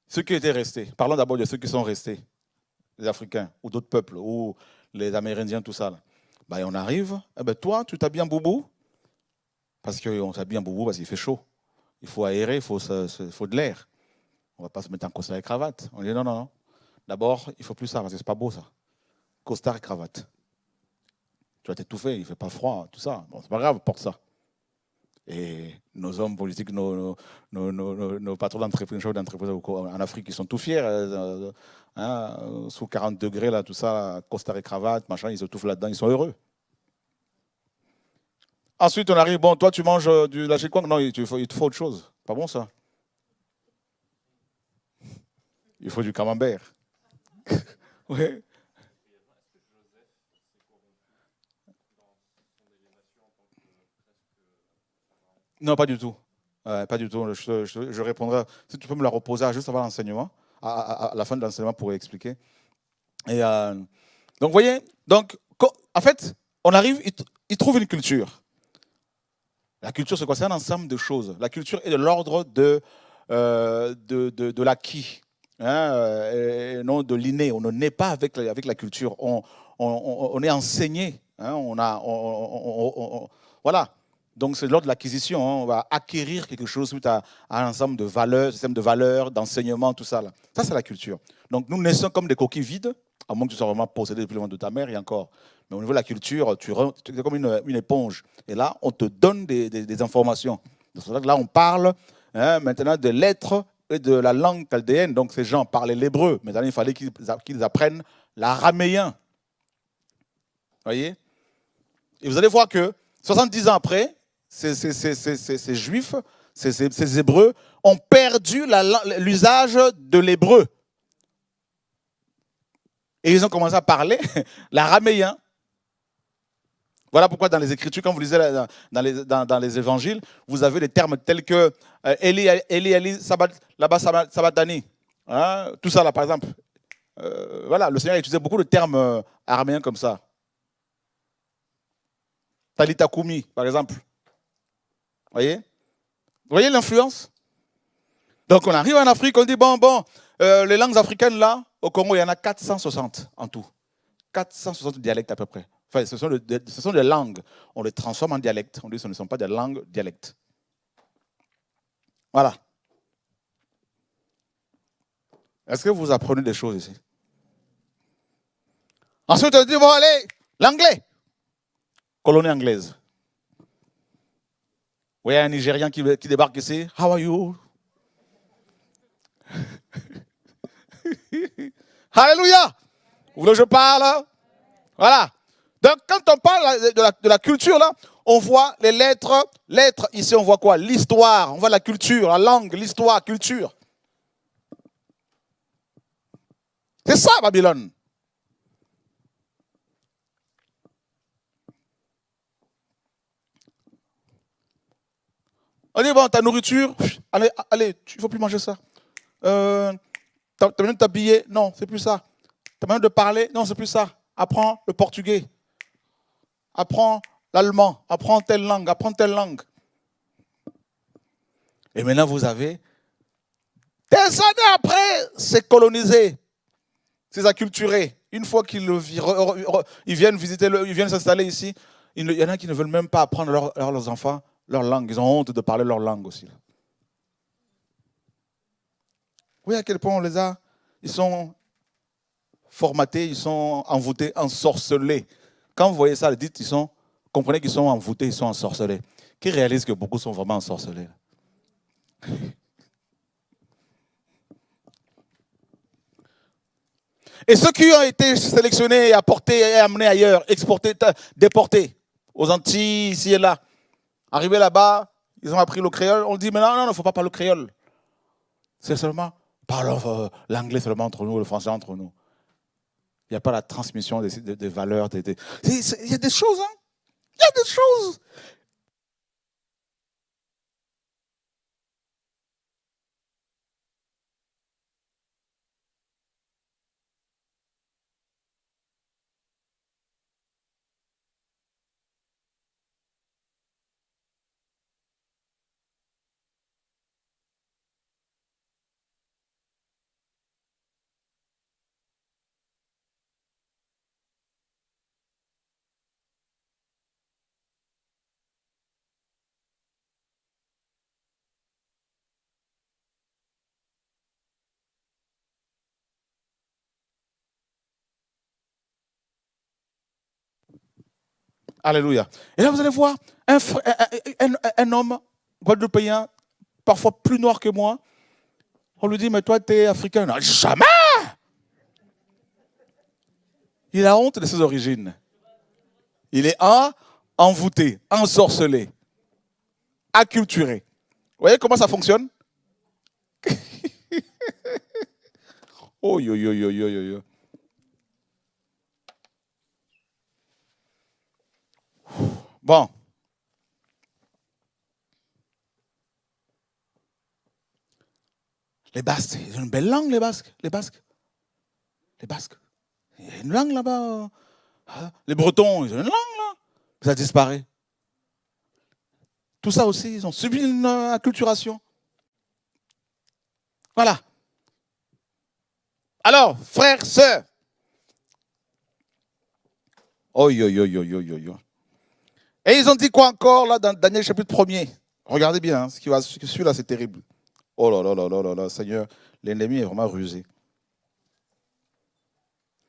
[SPEAKER 1] ceux qui étaient restés, parlons d'abord de ceux qui sont restés, les Africains, ou d'autres peuples, ou les Amérindiens, tout ça. Là. Ben, on arrive, eh ben, toi, tu t'habilles en boubou, parce qu'on s'habille en boubou parce qu'il fait chaud. Il faut aérer, il faut de l'air. On ne va pas se mettre en costard et cravate. On dit non, non, non. D'abord, il ne faut plus ça, parce que ce n'est pas beau ça. Costard et cravate. Tu vas t'étouffer, il ne fait pas froid, tout ça. Bon, c'est pas grave, porte ça. Et nos hommes politiques, nos patrons d'entreprise, chefs d'entreprise en Afrique, ils sont tout fiers. Sous 40 degrés, là, tout ça, costard et cravate, machin, ils se touffent là-dedans, ils sont heureux. Ensuite, on arrive, bon, toi, tu manges de la chikwang. Non, il te faut autre chose. Pas bon, ça. Il faut du camembert. Oui. Non, pas du tout. Pas du tout. Je répondrai. Si tu peux me la reposer juste avant l'enseignement, à la fin de l'enseignement pour expliquer. Et donc, vous voyez, donc, en fait, on arrive, il trouve une culture. La culture, c'est quoi? C'est un ensemble de choses. La culture est de l'ordre de l'acquis, hein, et non de l'inné. On ne naît pas avec la culture. On est enseigné. Hein, voilà. Donc, c'est l'ordre de l'acquisition. Hein. On va acquérir quelque chose suite à un ensemble de valeurs, système de valeurs, d'enseignement, tout ça. Là. Ça, c'est la culture. Donc, nous naissons comme des coquilles vides, à moins que tu sois vraiment possédé depuis le ventre de ta mère, et encore. Mais au niveau de la culture, tu es comme une éponge. Et là, on te donne des informations. C'est pour ça que là, on parle maintenant de lettres et de la langue chaldéenne. Donc, ces gens parlaient l'hébreu. Maintenant, il fallait qu'ils apprennent l'araméen. Vous voyez? Et vous allez voir que 70 ans après, ces juifs, ces hébreux, ont perdu l'usage de l'hébreu. Et ils ont commencé à parler l'araméen. Voilà pourquoi dans les Écritures, quand vous lisez dans les évangiles, vous avez des termes tels que Eli, Sabadani. Hein, tout ça là, par exemple. Voilà, le Seigneur a utilisé beaucoup de termes araméens comme ça. Talita Kumi, par exemple. Vous voyez l'influence? Donc on arrive en Afrique, on dit, bon, les langues africaines là, au Congo, il y en a 460 en tout. 460 dialectes à peu près. Enfin, ce sont des langues. On les transforme en dialectes. On dit que ce ne sont pas des langues dialectes. Voilà. Est-ce que vous apprenez des choses ici? Ensuite, on dit, bon, allez, l'anglais. Colonie anglaise. Oui, un Nigérian qui débarque ici. How are you? Alléluia. Vous voulez que je parle? Voilà. Donc, quand on parle de la culture, là, on voit les lettres. Lettres, ici, on voit quoi? L'histoire. On voit la culture, la langue, l'histoire, culture. C'est ça, Babylone. On dit, bon, ta nourriture, allez, allez, il ne faut plus manger ça. Ta manière de t'habiller, non, c'est plus ça. Ta manière de parler, non, c'est plus ça. Apprends le portugais. Apprends l'allemand. Apprends telle langue. Apprends telle langue. Et maintenant, vous avez, des années après, c'est colonisé. C'est acculturé. Une fois qu'ils viennent visiter, ils viennent s'installer ici, il y en a qui ne veulent même pas apprendre leurs enfants leur langue. Ils ont honte de parler leur langue aussi. Oui, à quel point on les a. Ils sont formatés, ils sont envoûtés, ensorcelés. Quand vous voyez ça, dites, comprenez qu'ils sont envoûtés, ils sont ensorcelés. Qui réalisent que beaucoup sont vraiment ensorcelés? Et ceux qui ont été sélectionnés, apportés et amenés ailleurs, exportés, déportés aux Antilles, ici et là, arrivés là-bas, ils ont appris le créole. On dit, mais non, il ne faut pas parler le créole. C'est seulement, parlons l'anglais seulement entre nous, le français entre nous. Il n'y a pas la transmission des valeurs. Il y a des choses, hein. Il y a des choses. Alléluia. Et là, vous allez voir un homme guadeloupéen, parfois plus noir que moi. On lui dit, mais toi, tu es africain. Non, jamais. Il a honte de ses origines. Il est envoûté, ensorcelé, acculturé. Vous voyez comment ça fonctionne? Oh, yo, yo, yo, yo, yo, yo. Bon. Les Basques, ils ont une belle langue, les Basques. Les Basques. Les Basques. Il y a une langue là-bas. Les Bretons, ils ont une langue là. Ça disparaît. Tout ça aussi, ils ont subi une acculturation. Voilà. Alors, frères, sœurs. Oh, yo, yo, yo, yo, yo, yo. Et ils ont dit quoi encore là dans Daniel chapitre 1er? Regardez bien, hein, ce qui suit là, c'est terrible. Oh là là là là là là, Seigneur, l'ennemi est vraiment rusé.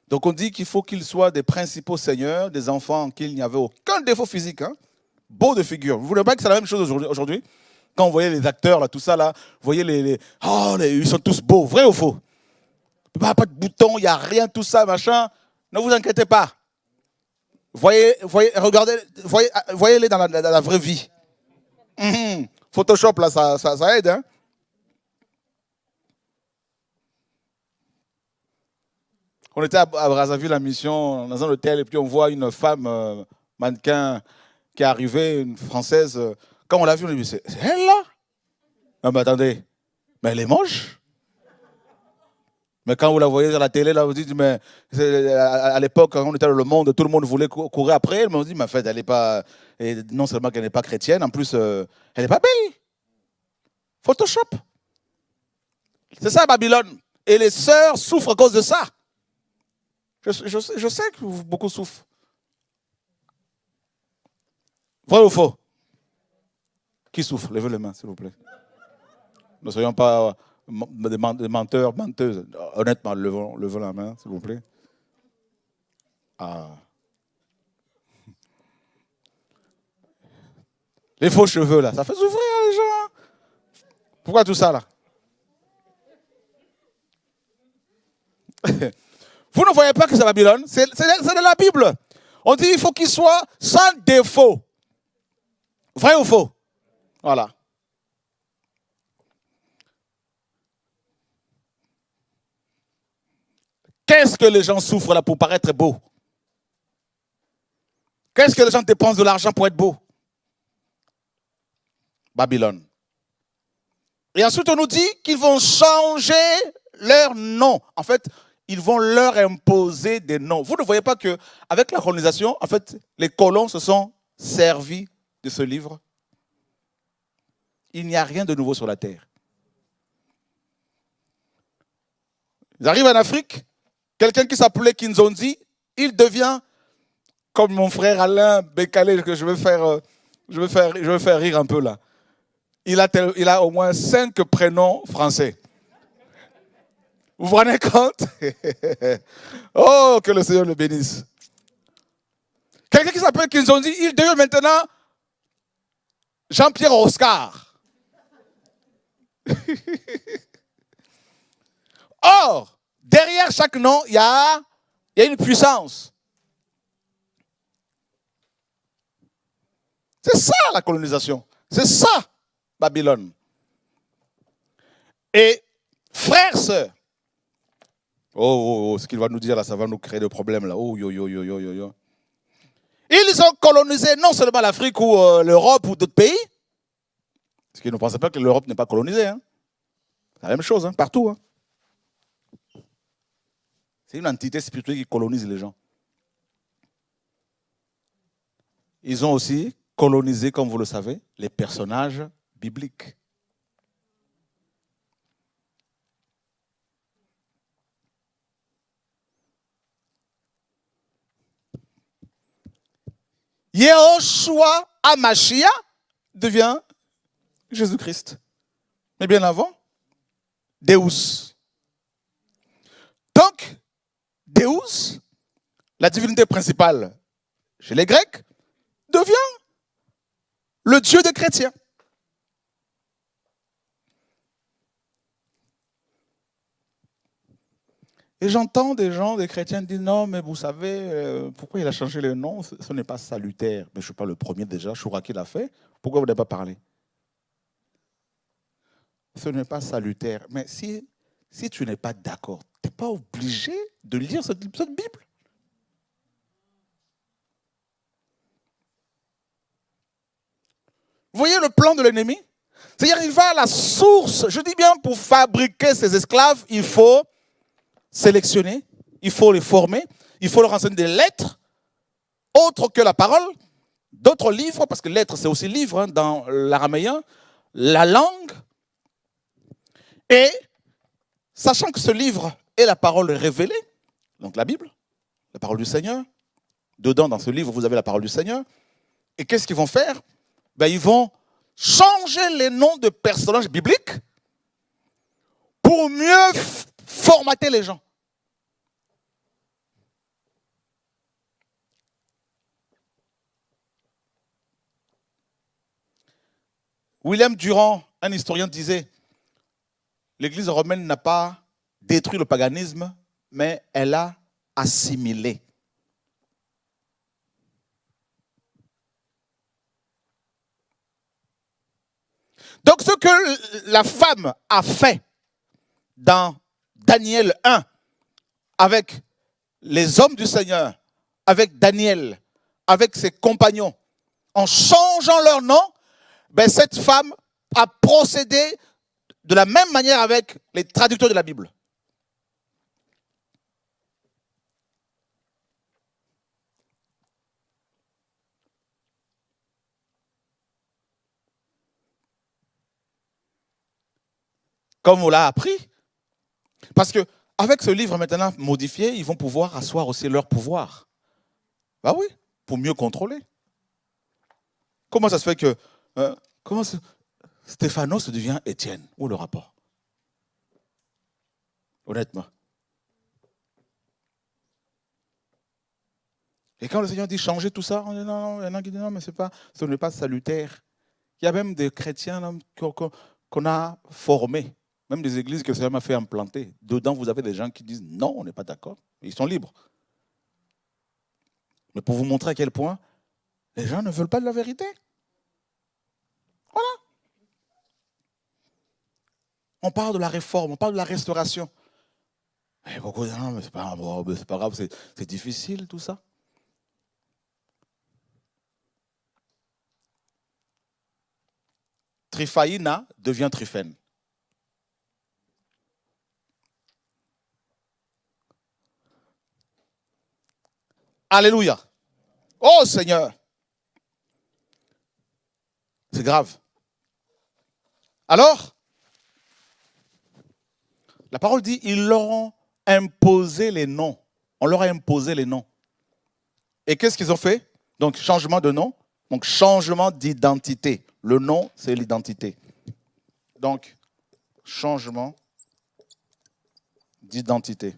[SPEAKER 1] Donc on dit qu'il faut qu'ils soient des principaux seigneurs, des enfants en qui il n'y avait aucun défaut physique, hein, beau de figure. Vous ne voulez pas que c'est la même chose aujourd'hui? Quand vous voyez les acteurs, là, tout ça, là, vous voyez ils sont tous beaux, vrai ou faux? Pas de boutons, il n'y a rien, tout ça, machin. Ne vous inquiétez pas. Regardez, voyez-les dans la vraie vie. Photoshop, là, ça aide, hein? On était à Brazzaville en mission, dans un hôtel, et puis on voit une femme mannequin qui est arrivée, une Française. Quand on l'a vue, on a dit, c'est elle là? Non, mais attendez, mais elle est moche. Mais quand vous la voyez à la télé, là, vous dites, mais à l'époque, quand on était dans le monde, tout le monde voulait courir après elle. Mais on dit, mais en fait, elle n'est pas. Et non seulement qu'elle n'est pas chrétienne, en plus, elle n'est pas belle. Photoshop. C'est ça, Babylone. Et les sœurs souffrent à cause de ça. Je sais que beaucoup souffrent. Vrai ou faux? Qui souffre? Levez les mains, s'il vous plaît. Ne soyons pas Des menteurs, menteuses. Honnêtement, levons la main, s'il vous plaît. Ah. Les faux cheveux, là, ça fait souffrir les gens. Pourquoi tout ça, là? Vous ne voyez pas que c'est Babylone? C'est de la Bible. On dit qu'il faut qu'il soit sans défaut. Vrai ou faux? Voilà. Qu'est-ce que les gens souffrent là pour paraître beaux? Qu'est-ce que les gens dépensent de l'argent pour être beaux? Babylone. Et ensuite, on nous dit qu'ils vont changer leur nom. En fait, ils vont leur imposer des noms. Vous ne voyez pas qu'avec la colonisation, en fait, les colons se sont servis de ce livre? Il n'y a rien de nouveau sur la terre. Ils arrivent en Afrique, quelqu'un qui s'appelait Kinzondi, il devient comme mon frère Alain Bécalé, que je vais faire rire un peu là. Il a au moins 5 prénoms français. Vous vous rendez compte? Oh, que le Seigneur le bénisse. Quelqu'un qui s'appelle Kinzondi, il devient maintenant Jean-Pierre Oscar. Or, derrière chaque nom, il y a une puissance. C'est ça la colonisation. C'est ça Babylone. Et frères, sœurs, ce qu'il va nous dire là, ça va nous créer des problèmes là. Oh, yo, yo, yo, yo, yo, yo. Ils ont colonisé non seulement l'Afrique ou l'Europe ou d'autres pays, parce qu'ils ne pensaient pas que l'Europe n'est pas colonisée. Hein. C'est la même chose, hein, partout. Hein. C'est une entité spirituelle qui colonise les gens. Ils ont aussi colonisé, comme vous le savez, les personnages bibliques. Yehoshua Amashia devient Jésus-Christ. Mais bien avant, Deus. Donc, Deus, la divinité principale chez les Grecs, devient le Dieu des chrétiens. Et j'entends des gens, des chrétiens, dire non, mais vous savez, pourquoi il a changé le nom? Ce n'est pas salutaire. Mais je ne suis pas le premier déjà, Chouraki l'a fait. Pourquoi vous n'avez pas parlé? Ce n'est pas salutaire. Mais si tu n'es pas d'accord, tu n'es pas obligé de lire cette Bible. Vous voyez le plan de l'ennemi? C'est-à-dire qu'il va à la source. Je dis bien, pour fabriquer ces esclaves, il faut sélectionner, il faut les former, il faut leur enseigner des lettres, autres que la parole, d'autres livres, parce que lettres c'est aussi livre hein, dans l'araméen, la langue. Et sachant que ce livre est la parole révélée, donc la Bible, la parole du Seigneur, dedans dans ce livre vous avez la parole du Seigneur, et qu'est-ce qu'ils vont faire? Ben, ils vont changer les noms de personnages bibliques pour mieux formater les gens. William Durand, un historien, disait « L'Église romaine n'a pas détruit le paganisme, mais elle a assimilé. » Donc ce que la femme a fait dans Daniel 1 avec les hommes du Seigneur, avec Daniel, avec ses compagnons, en changeant leur nom, ben cette femme a procédé de la même manière avec les traducteurs de la Bible. Comme on l'a appris. Parce qu'avec ce livre maintenant modifié, ils vont pouvoir asseoir aussi leur pouvoir. Bah oui, pour mieux contrôler. Comment ça se fait que Stéphanos devient Étienne? Où le rapport? Honnêtement. Et quand le Seigneur dit changer tout ça, on dit non, il y en a qui disent non, mais ce n'est pas salutaire. Il y a même des chrétiens là, qu'on a formés, même des églises que le Seigneur m'a fait implanter. Dedans, vous avez des gens qui disent non, on n'est pas d'accord. Ils sont libres. Mais pour vous montrer à quel point les gens ne veulent pas de la vérité. Voilà. On parle de la réforme, on parle de la restauration. Et beaucoup disent non, mais c'est pas grave, c'est difficile tout ça. Triphaïna devient Tryphène. Alléluia. Oh Seigneur. C'est grave. Alors, la parole dit, ils leur ont imposé les noms. On leur a imposé les noms. Et qu'est-ce qu'ils ont fait? Donc, changement de nom. Donc, changement d'identité. Le nom, c'est l'identité. Donc, changement d'identité.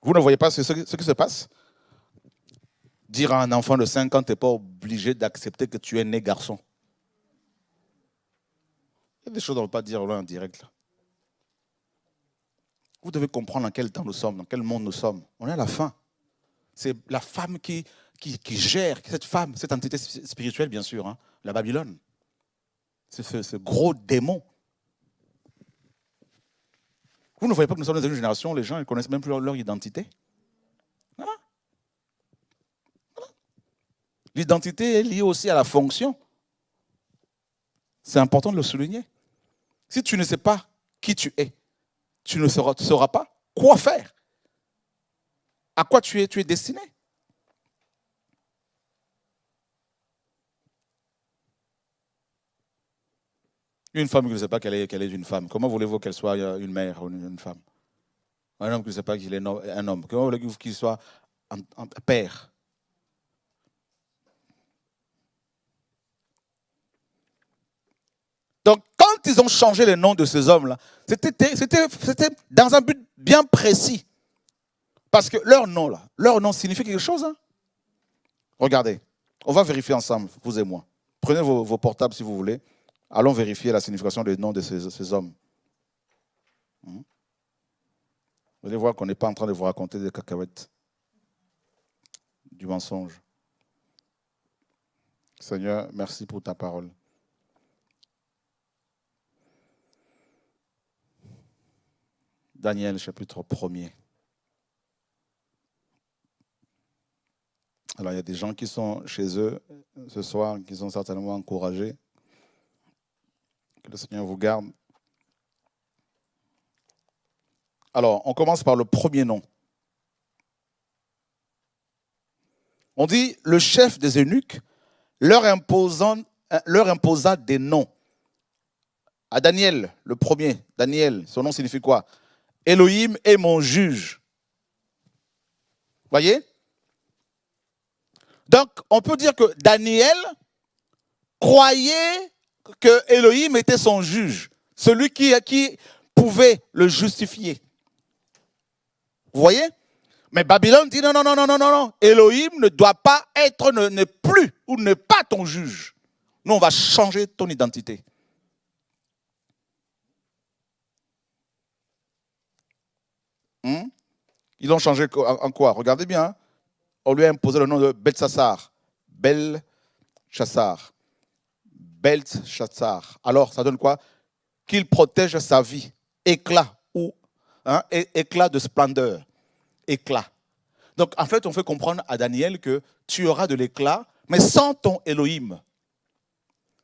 [SPEAKER 1] Vous ne voyez pas ce qui se passe? Dire à un enfant de 5 ans, tu n'es pas obligé d'accepter que tu es né garçon. Il y a des choses qu'on ne peut pas dire là en direct. Là. Vous devez comprendre dans quel temps nous sommes, dans quel monde nous sommes. On est à la fin. C'est la femme qui gère, cette femme, cette entité spirituelle, bien sûr, hein, la Babylone. C'est ce gros démon. Vous ne voyez pas que nous sommes dans une génération où les gens ne connaissent même plus leur identité? Voilà. Voilà. L'identité est liée aussi à la fonction. C'est important de le souligner. Si tu ne sais pas qui tu es, tu ne sauras pas quoi faire. À quoi tu es destiné. Une femme qui ne sait pas qu'elle est une femme, comment voulez-vous qu'elle soit une mère ou une femme? Un homme qui ne sait pas qu'il est un homme, comment voulez-vous qu'il soit un père? Donc, quand ils ont changé les noms de ces hommes-là, c'était dans un but bien précis. Parce que leur nom signifie quelque chose. Hein? Regardez, on va vérifier ensemble, vous et moi. Prenez vos portables si vous voulez. Allons vérifier la signification des noms de ces hommes. Vous allez voir qu'on n'est pas en train de vous raconter des cacahuètes, du mensonge. Seigneur, merci pour ta parole. Daniel, chapitre 1er. Alors, il y a des gens qui sont chez eux ce soir, qui sont certainement encouragés. Que le Seigneur vous garde. Alors, on commence par le premier nom. On dit, le chef des eunuques leur imposa des noms. À Daniel, le premier, Daniel, son nom signifie quoi? Elohim est mon juge. Voyez? Donc, on peut dire que Daniel croyait que Elohim était son juge, celui qui pouvait le justifier. Vous voyez? Mais Babylone dit non, non, non, non, non, non. Elohim ne doit pas être, ne plus, ou ne pas ton juge. Nous, on va changer ton identité. Ils ont changé en quoi? Regardez bien. Hein? On lui a imposé le nom de Beltsassar. Belchassar. Beltsassar. Alors, ça donne quoi? Qu'il protège sa vie. Éclat. Ou éclat de splendeur. Éclat. Donc, en fait, on fait comprendre à Daniel que tu auras de l'éclat, mais sans ton Elohim.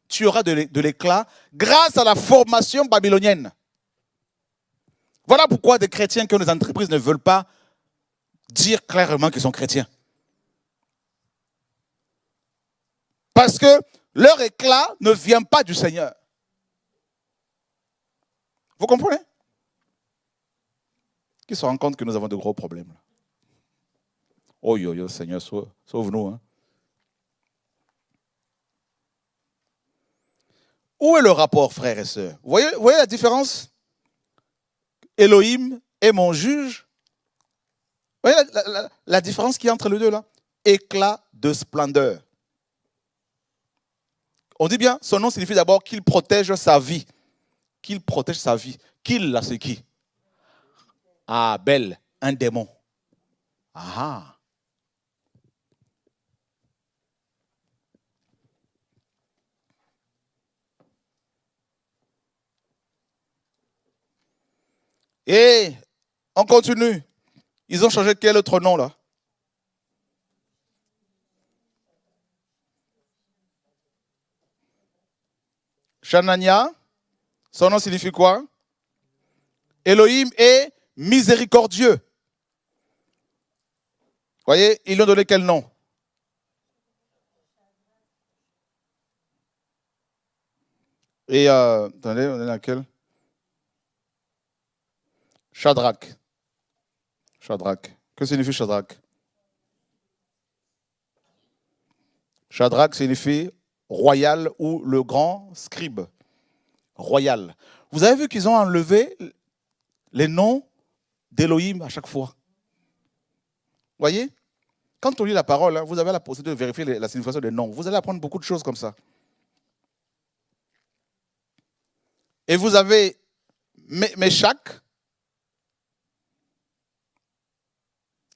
[SPEAKER 1] Tu auras de l'éclat grâce à la formation babylonienne. Voilà pourquoi des chrétiens qui ont des entreprises ne veulent pas dire clairement qu'ils sont chrétiens. Parce que leur éclat ne vient pas du Seigneur. Vous comprenez? Qui se rendent compte que nous avons de gros problèmes. Oh yo yo, Seigneur, sauve-nous. Hein. Où est le rapport, frères et sœurs? Vous voyez la différence? Elohim est mon juge. Vous voyez la différence qu'il y a entre les deux là? Éclat de splendeur. On dit bien, son nom signifie d'abord qu'il protège sa vie. Qu'il protège sa vie. Qu'il, là, c'est qui? Ah, Bel, un démon. Ah. Et on continue. Ils ont changé quel autre nom là? Shanania, son nom signifie quoi? Elohim est miséricordieux. Vous voyez, ils lui ont donné quel nom? Et attendez, on est laquelle? Shadrach. Shadrach. Que signifie Shadrach? Shadrach signifie royal ou le grand scribe. Royal. Vous avez vu qu'ils ont enlevé les noms d'Elohim à chaque fois. Vous voyez? Quand on lit la parole, hein, vous avez la possibilité de vérifier la signification des noms. Vous allez apprendre beaucoup de choses comme ça. Et vous avez Meshach.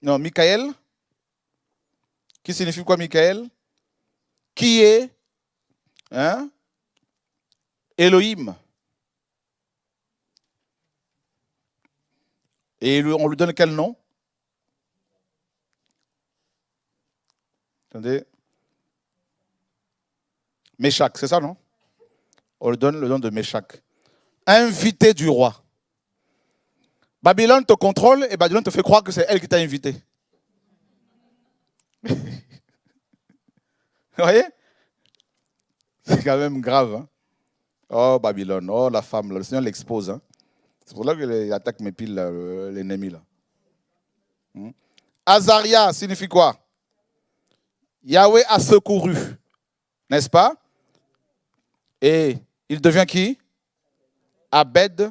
[SPEAKER 1] Non, Michael. Qui signifie quoi, Michael? Qui est Elohim. Et on lui donne quel nom? Attendez. Meshach, c'est ça, non? On lui donne le nom de Meshach. Invité du roi. Babylone te contrôle et Babylone te fait croire que c'est elle qui t'a invité. Vous voyez? C'est quand même grave. Hein? Oh, Babylone, oh, la femme, là, le Seigneur l'expose. Hein? C'est pour ça qu'il attaque mes piles, l'ennemi. Là. Azaria signifie quoi? Yahweh a secouru. N'est-ce pas? Et il devient qui? Abed-Nego.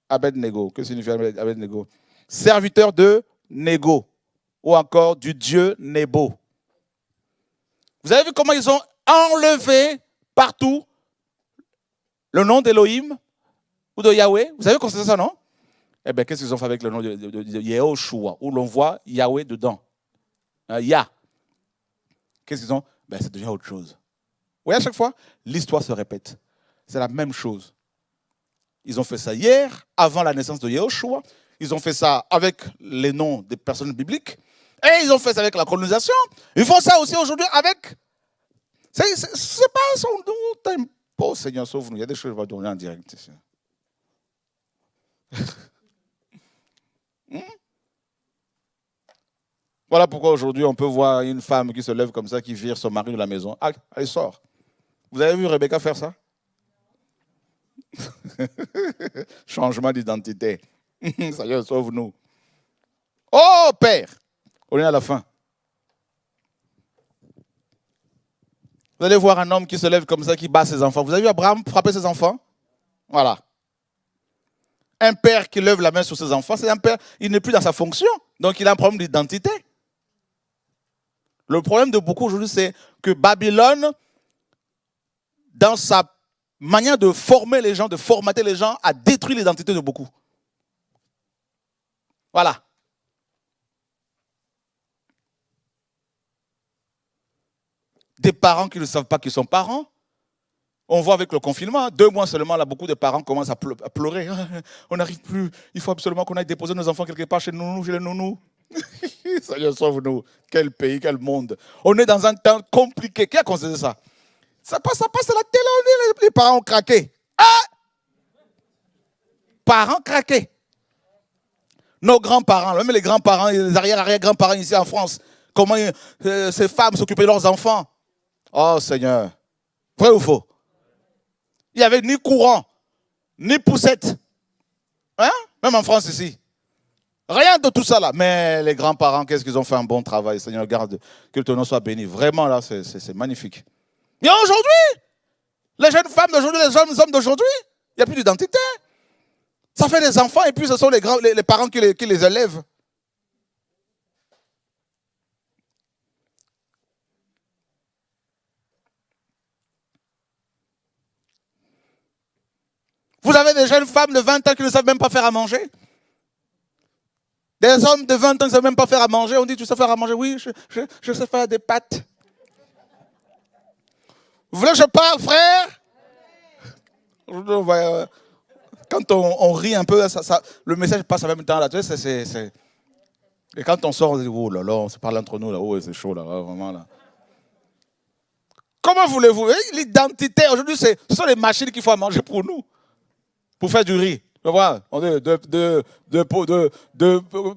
[SPEAKER 1] Abed-Nego. Que signifie Abed-Nego? Serviteur de Nego. Ou encore du dieu Nebo. Vous avez vu comment ils ont enlevé partout le nom d'Elohim ou de Yahweh? Vous avez constaté ça, non? Eh bien, qu'est-ce qu'ils ont fait avec le nom de Yehoshua, où l'on voit Yahweh dedans? Yah. Qu'est-ce qu'ils ont? Ben, ça devient autre chose. Vous voyez, à chaque fois, l'histoire se répète. C'est la même chose. Ils ont fait ça hier, avant la naissance de Yehoshua. Ils ont fait ça avec les noms des personnes bibliques. Et ils ont fait ça avec la colonisation. Ils font ça aussi aujourd'hui avec... C'est pas son nom. Oh Seigneur, sauve-nous. Il y a des choses que je vais donner en direct ici. Voilà pourquoi aujourd'hui on peut voir une femme qui se lève comme ça, qui vire son mari de la maison. Ah, elle sort. Vous avez vu Rebecca faire ça? Changement d'identité. Seigneur, sauve-nous. Oh Père, on est à la fin. Vous allez voir un homme qui se lève comme ça, qui bat ses enfants. Vous avez vu Abraham frapper ses enfants? Voilà. Un père qui lève la main sur ses enfants, c'est un père, il n'est plus dans sa fonction. Donc il a un problème d'identité. Le problème de beaucoup aujourd'hui, c'est que Babylone, dans sa manière de former les gens, de formater les gens, a détruit l'identité de beaucoup. Voilà. Des parents qui ne savent pas qu'ils sont parents. On voit avec le confinement, 2 mois seulement, là, beaucoup de parents commencent à pleurer. On n'arrive plus, il faut absolument qu'on aille déposer nos enfants quelque part chez nous, chez les nounous. Seigneur, sauve-nous. Quel pays, quel monde. On est dans un temps compliqué. Qui a considéré ça? Ça passe à la télé, les parents ont craqué. Ah! Parents craqués. Nos grands-parents, même les grands-parents, les arrière-arrière-grands-parents ici en France, comment ces femmes s'occupaient de leurs enfants. Oh Seigneur. Vrai ou faux? Il n'y avait ni courant, ni poussette. Hein? Même en France ici. Rien de tout ça là. Mais les grands-parents, qu'est-ce qu'ils ont fait un bon travail. Seigneur, garde, que ton nom soit béni. Vraiment là, c'est magnifique. Mais aujourd'hui, Les jeunes femmes d'aujourd'hui, les jeunes hommes d'aujourd'hui, il n'y a plus d'identité. Ça fait des enfants et puis ce sont les parents qui les élèvent. Vous avez des jeunes femmes de 20 ans qui ne savent même pas faire à manger. Des hommes de 20 ans qui ne savent même pas faire à manger. On dit, tu sais faire à manger? Oui, je sais faire des pâtes. Vous voulez que je parle, frère? Quand on rit un peu, le message passe en même temps là. Tu sais, et quand on sort, on dit, oh là là, on se parle entre nous là. Oh, c'est chaud là, vraiment là. Comment voulez-vous? L'identité, aujourd'hui, ce sont les machines qu'il faut à manger pour nous. Pour faire du riz. Tu vois, on dit deux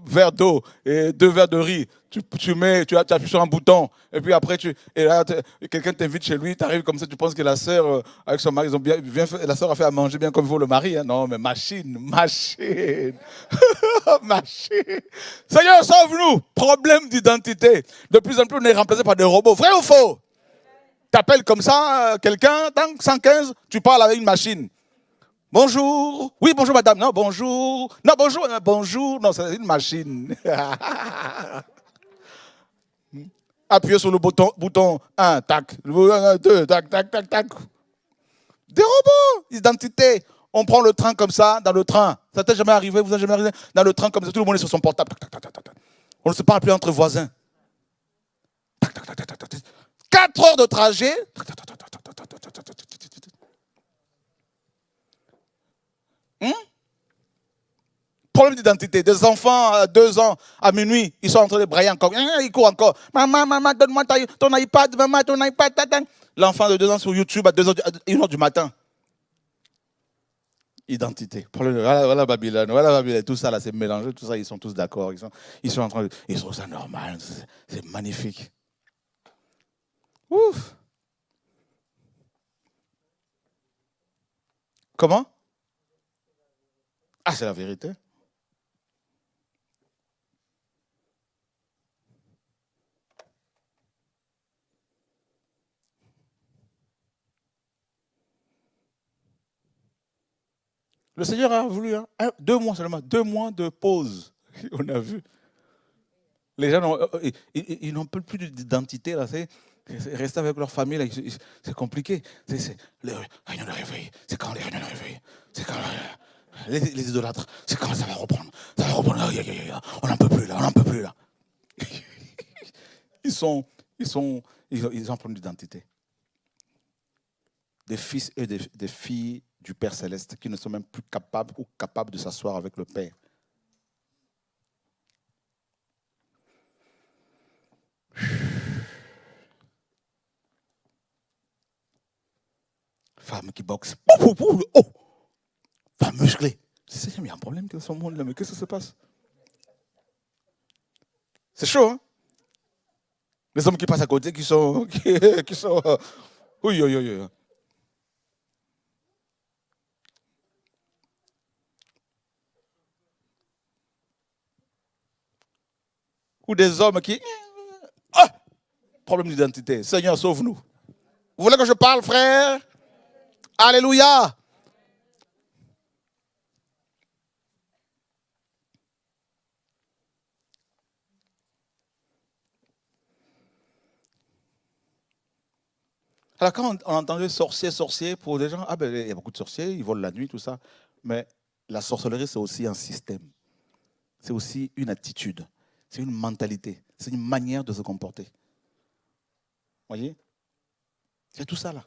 [SPEAKER 1] verres d'eau et 2 verres de riz. Tu appuies sur un bouton. Et puis après, quelqu'un t'invite chez lui, tu arrives comme ça, tu penses que la sœur, avec son mari, ils ont bien fait, la sœur a fait à manger bien comme il faut le mari. Hein. Non, mais machine. Machine. Seigneur, sauve-nous. Problème d'identité. De plus en plus, on est remplacé par des robots. Vrai ou faux? Tu appelles comme ça quelqu'un, 115, tu parles avec une machine. Bonjour. Oui, bonjour madame. Non, bonjour. Non, bonjour. Bonjour. Non, c'est une machine. Appuyez sur le bouton 1, tac. 2, tac, tac, tac, tac. Des robots. Identité. On prend le train comme ça, dans le train. Ça t'est jamais arrivé, vous n'êtes jamais arrivé? Dans le train comme ça, tout le monde est sur son portable. Tac, tac, tac, tac, tac. On ne se parle plus entre voisins. Tac, tac, tac, tac, tac, tac. 4 heures de trajet. Tac, tac, tac, tac, tac, tac, tac, tac, tac, tac. Problème d'identité. Des enfants à 2 ans, à minuit, ils sont en train de brailler encore. Ils courent encore. Maman, donne-moi ton iPad. Maman, ton iPad. L'enfant de 2 ans sur YouTube à 1h du matin. Identité. Voilà Babylone. Voilà Babylone. Tout ça, là, c'est mélangé. Tout ça, ils sont tous d'accord. Ils sont en train de. Ils trouvent ça normal. C'est magnifique. Ouf. Comment? Ah, c'est la vérité. Le Seigneur a voulu 2 mois seulement, 2 mois de pause. On a vu. Les gens ils n'ont plus d'identité là. Rester avec leur famille, là, c'est compliqué. C'est les réunions de réveil. C'est quand les réunions de réveil? C'est quand les idolâtres? C'est quand ça va reprendre? Ça va reprendre. On n'en peut plus là. On n'en peut plus là. Ils ont plein d'identité. Des fils et des filles du Père Céleste qui ne sont même plus capables de s'asseoir avec le Père. Femme qui boxe. Oh! Femme musclée. Il y a un problème dans ce monde-là, mais qu'est-ce qui se passe? C'est chaud, hein? Les hommes qui passent à côté, qui sont... Oui. Ou des hommes qui... Ah! Problème d'identité. Seigneur, sauve-nous. Vous voulez que je parle, frère? Alléluia! Alors quand on entendait sorcier, pour des gens, ah ben il y a beaucoup de sorciers, ils volent la nuit, tout ça. Mais la sorcellerie, c'est aussi un système. C'est aussi une attitude. C'est une mentalité. C'est une manière de se comporter. Vous voyez? C'est tout ça là.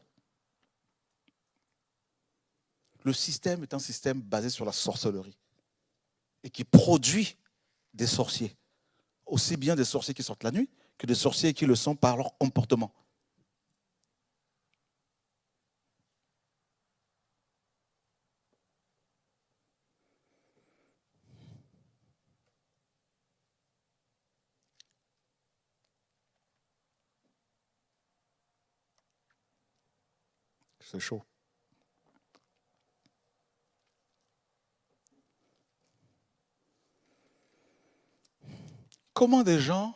[SPEAKER 1] Le système est un système basé sur la sorcellerie et qui produit des sorciers. Aussi bien des sorciers qui sortent la nuit que des sorciers qui le sont par leur comportement. C'est chaud. Comment des gens...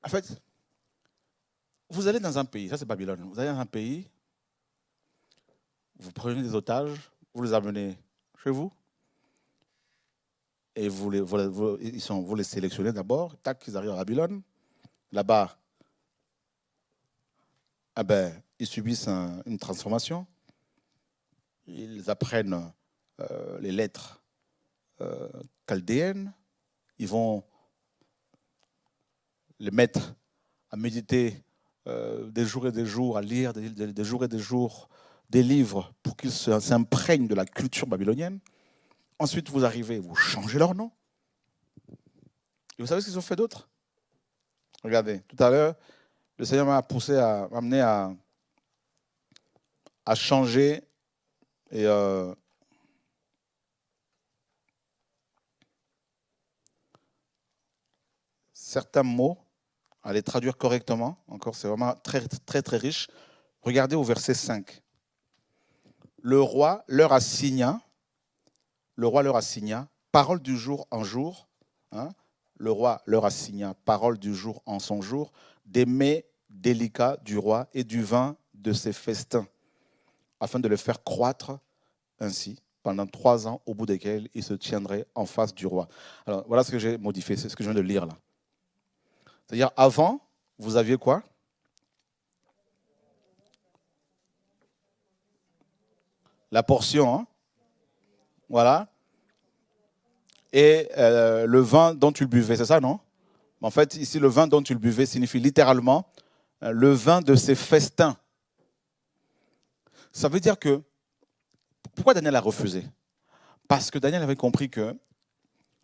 [SPEAKER 1] En fait, vous allez dans un pays, ça c'est Babylone, vous allez dans un pays, vous prenez des otages, vous les amenez chez vous, et vous les sélectionnez d'abord, tac, ils arrivent à Babylone. Là-bas, ah ben, ils subissent une transformation. Ils apprennent les lettres chaldéennes. Ils vont les mettre à méditer des jours et des jours, à lire des jours et des jours des livres pour qu'ils s'imprègnent de la culture babylonienne. Ensuite, vous arrivez, vous changez leur nom. Et vous savez ce qu'ils ont fait d'autre? Regardez, tout à l'heure, le Seigneur m'a amené à changer et certains mots, à les traduire correctement. Encore, c'est vraiment très, très, très riche. Regardez au verset 5. Le roi leur assigna, parole du jour en jour, hein, le roi leur assigna, parole du jour en son jour, des mets délicats du roi et du vin de ses festins, afin de le faire croître ainsi pendant 3 ans, au bout desquels il se tiendrait en face du roi. Alors, voilà ce que j'ai modifié, c'est ce que je viens de lire là. C'est-à-dire, avant, vous aviez quoi? La portion, hein? Voilà. Et le vin dont tu le buvais, c'est ça, non? En fait, ici, le vin dont tu le buvais signifie littéralement le vin de ses festins. Ça veut dire que, pourquoi Daniel a refusé? Parce que Daniel avait compris que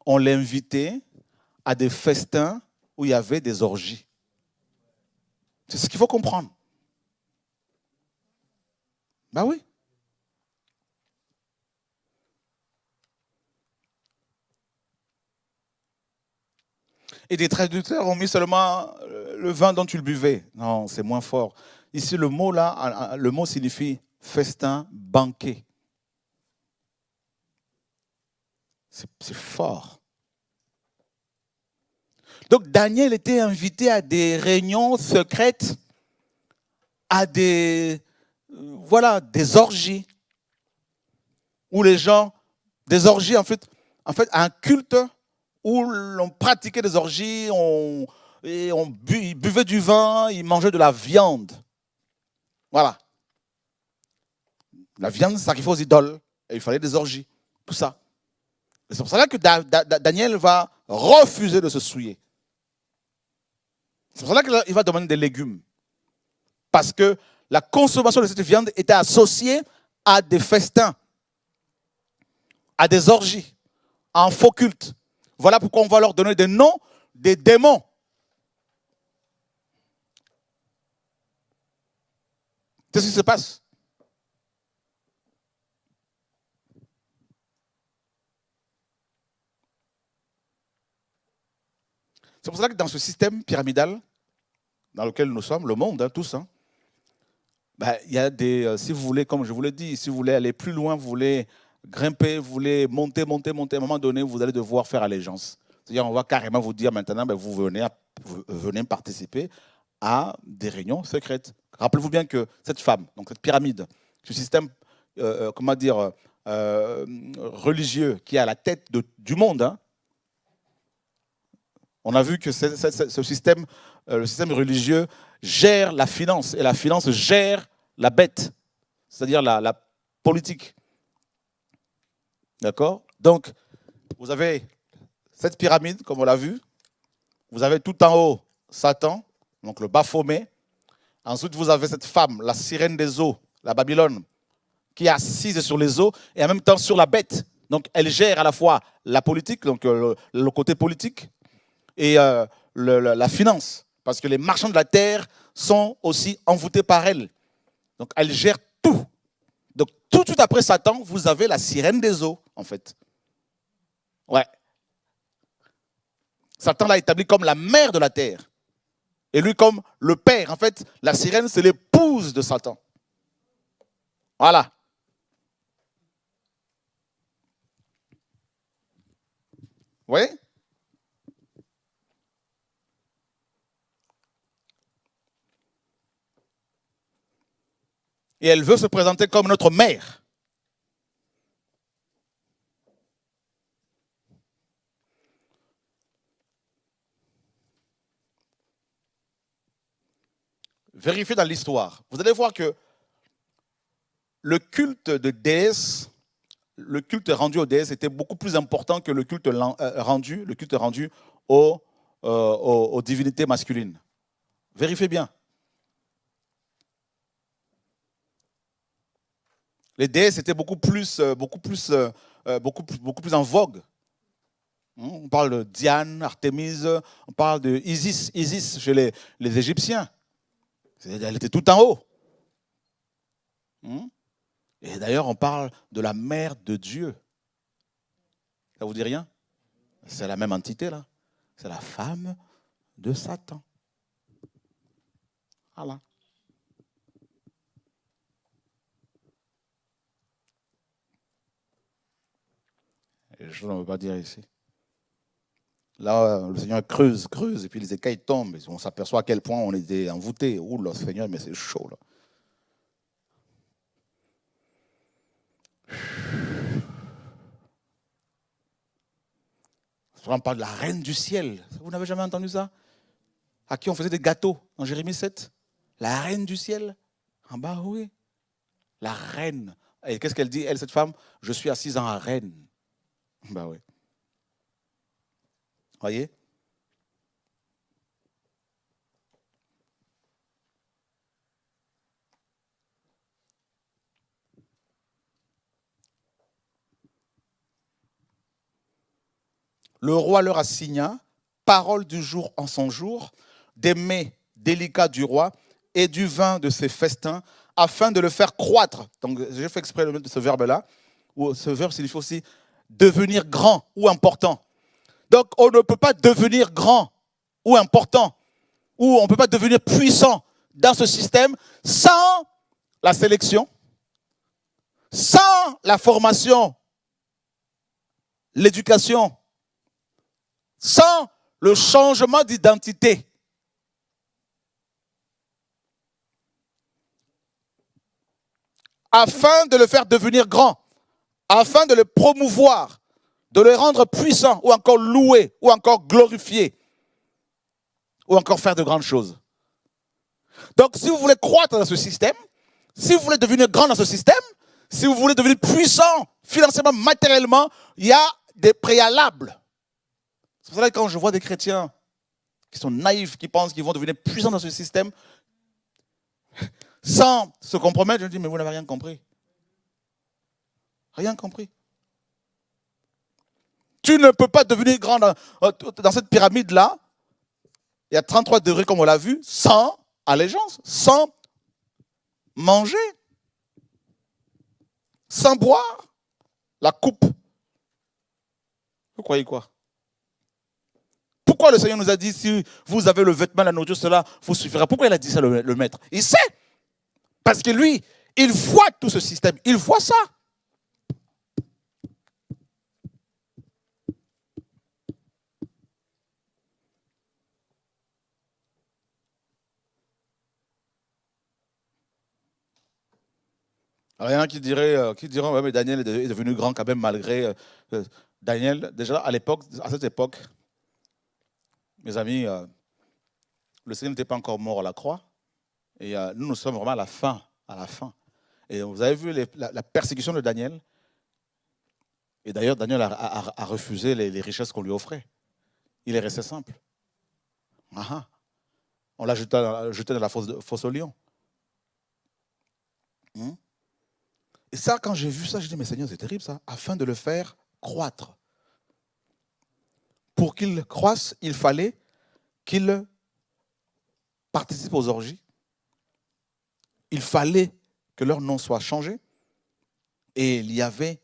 [SPEAKER 1] on l'invitait à des festins où il y avait des orgies. C'est ce qu'il faut comprendre. Ben oui. Et des traducteurs ont mis seulement le vin dont tu le buvais. Non, c'est moins fort. Ici, le mot là, le mot signifie festin, banquet. C'est fort. Donc Daniel était invité à des réunions secrètes, à des, voilà, des orgies, où les gens, des orgies en fait un culte où l'on pratiquait des orgies, ils buvaient du vin, ils mangeaient de la viande. Voilà. La viande sacrifiée aux idoles, et il fallait des orgies, tout ça. C'est pour cela que Daniel va refuser de se souiller. C'est pour cela qu'il va demander des légumes. Parce que la consommation de cette viande était associée à des festins, à des orgies, à un faux culte. Voilà pourquoi on va leur donner des noms des démons. Qu'est-ce qui se passe? C'est pour cela que dans ce système pyramidal dans lequel nous sommes, le monde, hein, tous, hein, ben, il y a des, si vous voulez, comme je vous l'ai dit, si vous voulez aller plus loin, vous voulez grimper, vous voulez monter, à un moment donné, vous allez devoir faire allégeance. C'est-à-dire, on va carrément vous dire maintenant, ben, vous venez participer à des réunions secrètes. Rappelez-vous bien que cette femme, donc cette pyramide, ce système, comment dire, religieux qui est à la tête du monde, hein, on a vu que ce système, le système religieux gère la finance et la finance gère la bête, c'est-à-dire la politique. D'accord? Donc, vous avez cette pyramide, comme on l'a vu. Vous avez tout en haut Satan, donc le Baphomet. Ensuite, vous avez cette femme, la sirène des eaux, la Babylone, qui est assise sur les eaux et en même temps sur la bête. Donc, elle gère à la fois la politique, donc le côté politique, et la finance. Parce que les marchands de la terre sont aussi envoûtés par elle. Donc, elle gère tout. Donc, tout de suite après Satan, vous avez la sirène des eaux, en fait. Ouais. Satan l'a établi comme la mère de la terre. Et lui comme le père. En fait, la sirène, c'est l'épouse de Satan. Voilà. Vous voyez? Et elle veut se présenter comme notre mère. Vérifiez dans l'histoire. Vous allez voir que le culte de déesse, le culte rendu aux déesses était beaucoup plus important que le culte rendu aux divinités masculines. Vérifiez bien. Les déesses étaient beaucoup plus en vogue. On parle de Diane, Artémise, on parle de Isis chez les Égyptiens. Elle était tout en haut. Et d'ailleurs, on parle de la mère de Dieu. Ça vous dit rien? C'est la même entité là. C'est la femme de Satan. Voilà. Et je ne veux pas dire ici. Là, le Seigneur creuse, et puis les écailles tombent. On s'aperçoit à quel point on était envoûté. Ouh là, Seigneur, mais c'est chaud là. On parle de la reine du ciel. Vous n'avez jamais entendu ça? À qui on faisait des gâteaux en Jérémie 7? La reine du ciel? Ah bah oui. La reine. Et qu'est-ce qu'elle dit, elle, cette femme? Je suis assise en reine. Bah oui. Voyez? Le roi leur assigna, parole du jour en son jour, des mets délicats du roi et du vin de ses festins, afin de le faire croître. Donc, j'ai fait exprès de ce verbe-là, où ce verbe signifie aussi devenir grand ou important. Donc, on ne peut pas devenir grand ou important, ou on ne peut pas devenir puissant dans ce système sans la sélection, sans la formation, l'éducation, sans le changement d'identité. Afin de le faire devenir grand, afin de le promouvoir, de le rendre puissant, ou encore louer, ou encore glorifier, ou encore faire de grandes choses. Donc, si vous voulez croître dans ce système, si vous voulez devenir grand dans ce système, si vous voulez devenir puissant financièrement, matériellement, il y a des préalables. C'est pour ça que quand je vois des chrétiens qui sont naïfs, qui pensent qu'ils vont devenir puissants dans ce système, sans se compromettre, je dis, mais vous n'avez rien compris. Rien compris. Tu ne peux pas devenir grand dans cette pyramide-là. Il y a 33 degrés, comme on l'a vu, sans allégeance, sans manger, sans boire la coupe. Vous croyez quoi? Pourquoi le Seigneur nous a dit, si vous avez le vêtement, la nourriture, cela vous suffira? Pourquoi il a dit ça, le maître? Il sait. Parce que lui, il voit tout ce système. Il voit ça. Alors, il y en a qui diront, ouais, mais Daniel est devenu grand quand même malgré Daniel. Déjà, à cette époque, mes amis, le Seigneur n'était pas encore mort à la croix. Et nous sommes vraiment à la fin. Et vous avez vu la persécution de Daniel. Et d'ailleurs, Daniel a refusé les richesses qu'on lui offrait. Il est resté simple. On l'a jeté dans la fosse au lion. Et ça, quand j'ai vu ça, j'ai dit, mais Seigneur, c'est terrible ça. Afin de le faire croître. Pour qu'il croisse, il fallait qu'il participe aux orgies. Il fallait que leur nom soit changé. Et il y avait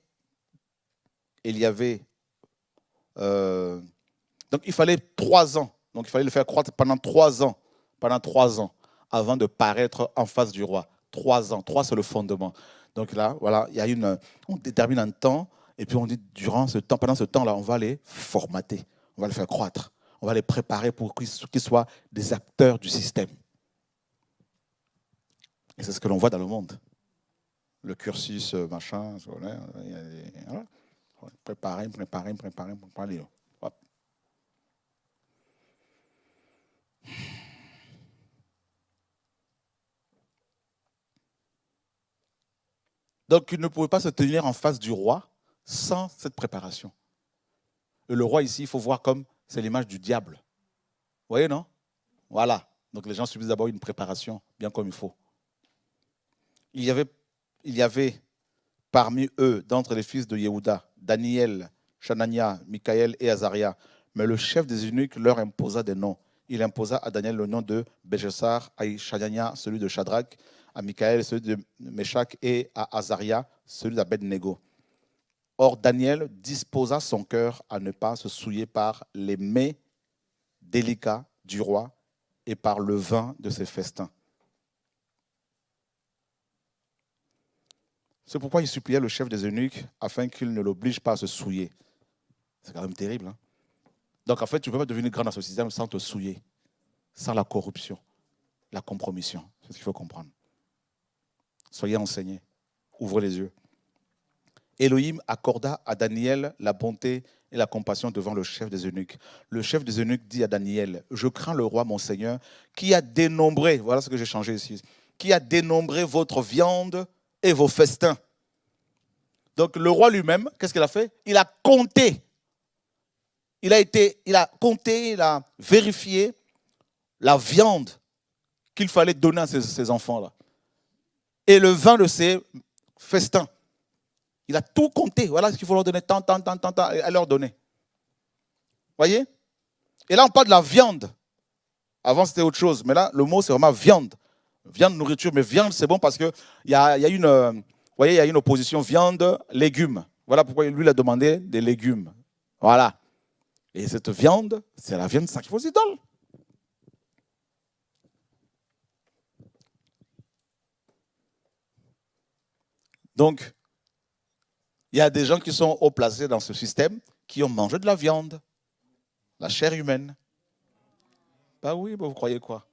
[SPEAKER 1] donc il fallait 3 ans. Donc il fallait le faire croître pendant 3 ans. Pendant 3 ans, avant de paraître en face du roi. 3 ans. 3, c'est le fondement. Donc là, voilà, on détermine un temps, et puis on dit, pendant ce temps-là, on va les formater. On va les faire croître. On va les préparer pour qu'ils soient des acteurs du système. Et c'est ce que l'on voit dans le monde. le cursus, machin, scolaire, voilà. Préparer. Hop. Donc, il ne pouvait pas se tenir en face du roi sans cette préparation. Et le roi ici, il faut voir comme c'est l'image du diable. Vous voyez, non? Voilà. Donc, les gens subissent d'abord une préparation, bien comme il faut. Il y avait parmi eux, d'entre les fils de Yehuda, Daniel, Chanania, Michaël et Azaria. Mais le chef des eunuques leur imposa des noms. Il imposa à Daniel le nom de Béjessar, à Chanania celui de Shadrach, à Michaël celui de Meshach et à Azaria celui d'Abednego. Or Daniel disposa son cœur à ne pas se souiller par les mets délicats du roi et par le vin de ses festins. C'est pourquoi il suppliait le chef des eunuques afin qu'il ne l'oblige pas à se souiller. C'est quand même terrible. Hein? Donc en fait, tu ne peux pas devenir grand dans ce système sans te souiller, sans la corruption, la compromission. C'est ce qu'il faut comprendre. Soyez enseignés. Ouvrez les yeux. Elohim accorda à Daniel la bonté et la compassion devant le chef des eunuques. Le chef des eunuques dit à Daniel, je crains le roi, mon Seigneur, qui a dénombré, voilà ce que j'ai changé ici, qui a dénombré votre viande et vos festins. Donc le roi lui-même, qu'est-ce qu'il a fait? Il a compté. Il a compté, il a vérifié la viande qu'il fallait donner à ces enfants-là. Et le vin de ces festins. Il a tout compté. Voilà ce qu'il faut leur donner, tant, à leur donner. Voyez? Et là, on parle de la viande. Avant, c'était autre chose. Mais là, le mot, c'est vraiment viande. Viande, nourriture. Mais viande, c'est bon parce qu'il y a une opposition viande, légumes. Voilà pourquoi lui, il a demandé des légumes. Voilà. Et cette viande, c'est la viande sacrifiée aux idoles. Donc, il y a des gens qui sont haut placés dans ce système qui ont mangé de la viande, la chair humaine. Bah oui, bah vous croyez quoi?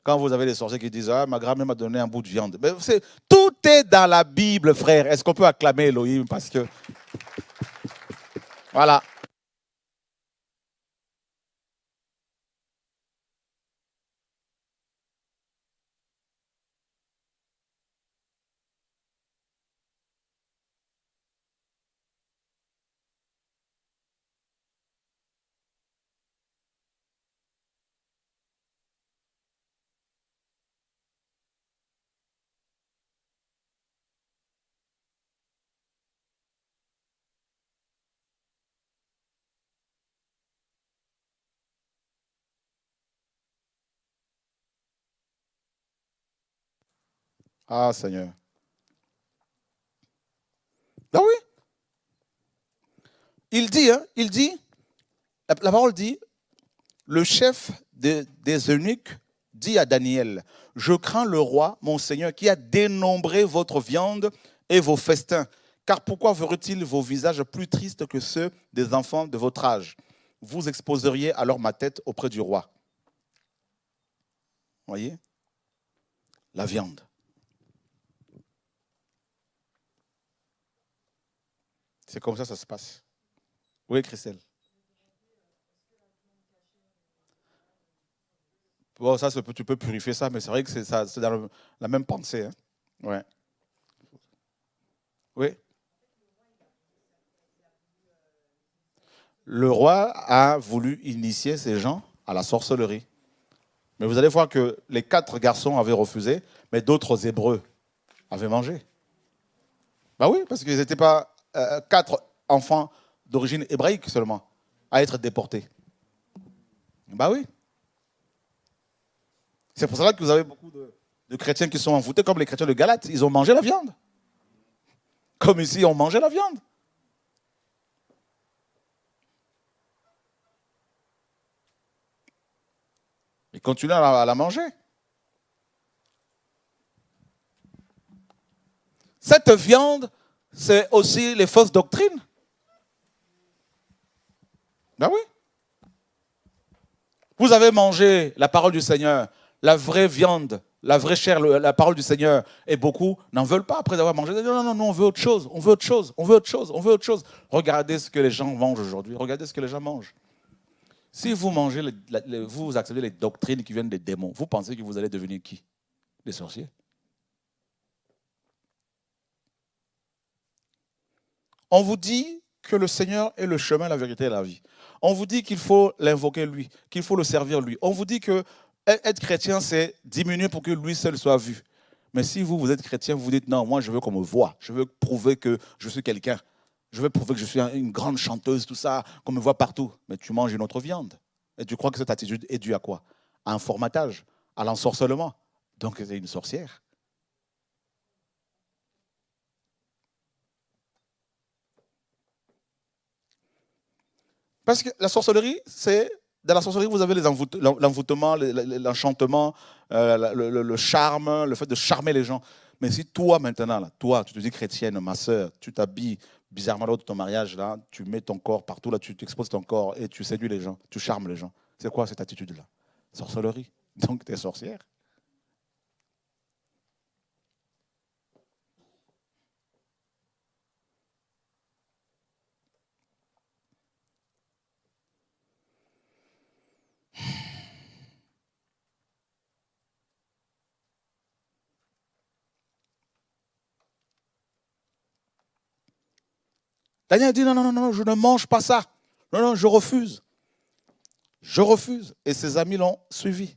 [SPEAKER 1] Quand vous avez des sorciers qui disent « Ah, ma grand-mère m'a donné un bout de viande ». Tout est dans la Bible, frère. Est-ce qu'on peut acclamer Elohim? Parce que... Voilà. Ah, Seigneur. Ah oui. Il dit, la parole dit, le chef des eunuques dit à Daniel, « Je crains le roi, mon Seigneur, qui a dénombré votre viande et vos festins. Car pourquoi verrait-il vos visages plus tristes que ceux des enfants de votre âge? Vous exposeriez alors ma tête auprès du roi. » Voyez? La viande. C'est comme ça se passe. Oui, Christelle. Bon, ça, tu peux purifier ça, mais c'est vrai que c'est dans la même pensée. Hein. Ouais. Oui. Le roi a voulu initier ces gens à la sorcellerie. Mais vous allez voir que les 4 garçons avaient refusé, mais d'autres Hébreux avaient mangé. Bah oui, parce qu'ils n'étaient pas 4 enfants d'origine hébraïque seulement à être déportés. Bah oui. C'est pour cela que vous avez beaucoup de chrétiens qui sont envoûtés, comme les chrétiens de Galate. Ils ont mangé la viande. Comme ici, on mangeait la viande. Ils continuent à la manger. Cette viande, c'est aussi les fausses doctrines. Ben oui. Vous avez mangé la parole du Seigneur, la vraie viande, la vraie chair, la parole du Seigneur, et beaucoup n'en veulent pas après avoir mangé. Non, non, non, non, on veut autre chose, on veut autre chose, on veut autre chose, on veut autre chose. Regardez ce que les gens mangent aujourd'hui, regardez ce que les gens mangent. Si vous mangez, vous acceptez les doctrines qui viennent des démons, vous pensez que vous allez devenir qui? Des sorciers. On vous dit que le Seigneur est le chemin, la vérité et la vie. On vous dit qu'il faut l'invoquer lui, qu'il faut le servir lui. On vous dit que être chrétien, c'est diminuer pour que lui seul soit vu. Mais si vous êtes chrétien, vous dites non, moi je veux qu'on me voie, je veux prouver que je suis quelqu'un, je veux prouver que je suis une grande chanteuse, tout ça, qu'on me voit partout. Mais tu manges une autre viande. Et tu crois que cette attitude est due à quoi? À un formatage, à l'ensorcellement. Donc c'est une sorcière. Parce que la sorcellerie, c'est... Dans la sorcellerie, vous avez l'envoûtement, l'enchantement, le charme, le fait de charmer les gens. Mais si toi, maintenant, là, toi, tu te dis chrétienne, ma soeur, tu t'habilles bizarrement lors de ton mariage, là, tu mets ton corps partout, là, tu exposes ton corps et tu séduis les gens, tu charmes les gens. C'est quoi cette attitude-là? Sorcellerie. Donc, tu es sorcière. Daniel dit non, non, non, non, je ne mange pas ça. Non, non, je refuse. Je refuse. Et ses amis l'ont suivi.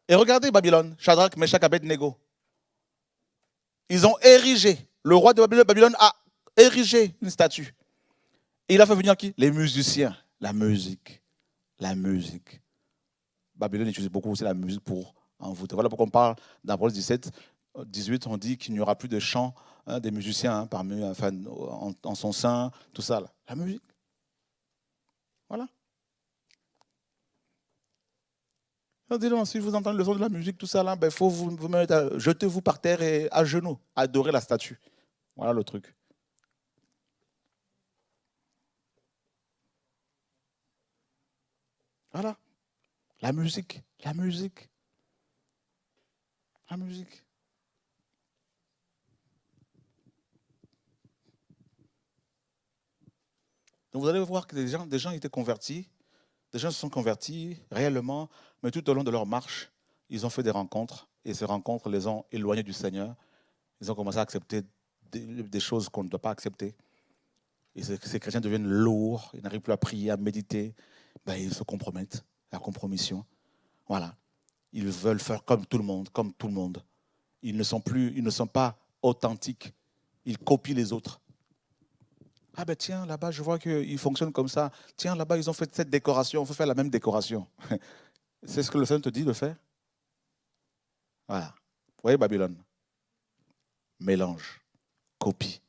[SPEAKER 1] Et regardez Babylone, Shadrach, Meshach, Abednego. Ils ont érigé. Le roi de Babylone a érigé une statue. Et il a fait venir qui? Les musiciens. La musique. La musique. Babylone utilise beaucoup aussi la musique pour envoûter. Voilà pourquoi on parle dans Apocalypse 17, 18, on dit qu'il n'y aura plus de chants des musiciens parmi, enfin, en son sein, tout ça. Là. La musique. Voilà. On dit non, si vous entendez le son de la musique, tout ça, là, ben, faut vous mettre, jetez-vous par terre et à genoux, adorez la statue. Voilà le truc. Voilà. La musique, la musique, la musique. Donc vous allez voir que des gens étaient convertis, des gens se sont convertis réellement, mais tout au long de leur marche, ils ont fait des rencontres, et ces rencontres les ont éloignés du Seigneur. Ils ont commencé à accepter des choses qu'on ne doit pas accepter. Et ces chrétiens deviennent lourds, ils n'arrivent plus à prier, à méditer. Ben, ils se compromettent, la compromission. Voilà. Ils veulent faire comme tout le monde, comme tout le monde. Ils ne sont pas authentiques. Ils copient les autres. Ah ben tiens, là-bas, je vois qu'ils fonctionnent comme ça. Tiens, là-bas, ils ont fait cette décoration, on peut faire la même décoration. C'est ce que le Seigneur te dit de faire. Voilà. Vous voyez Babylone? Mélange, copie.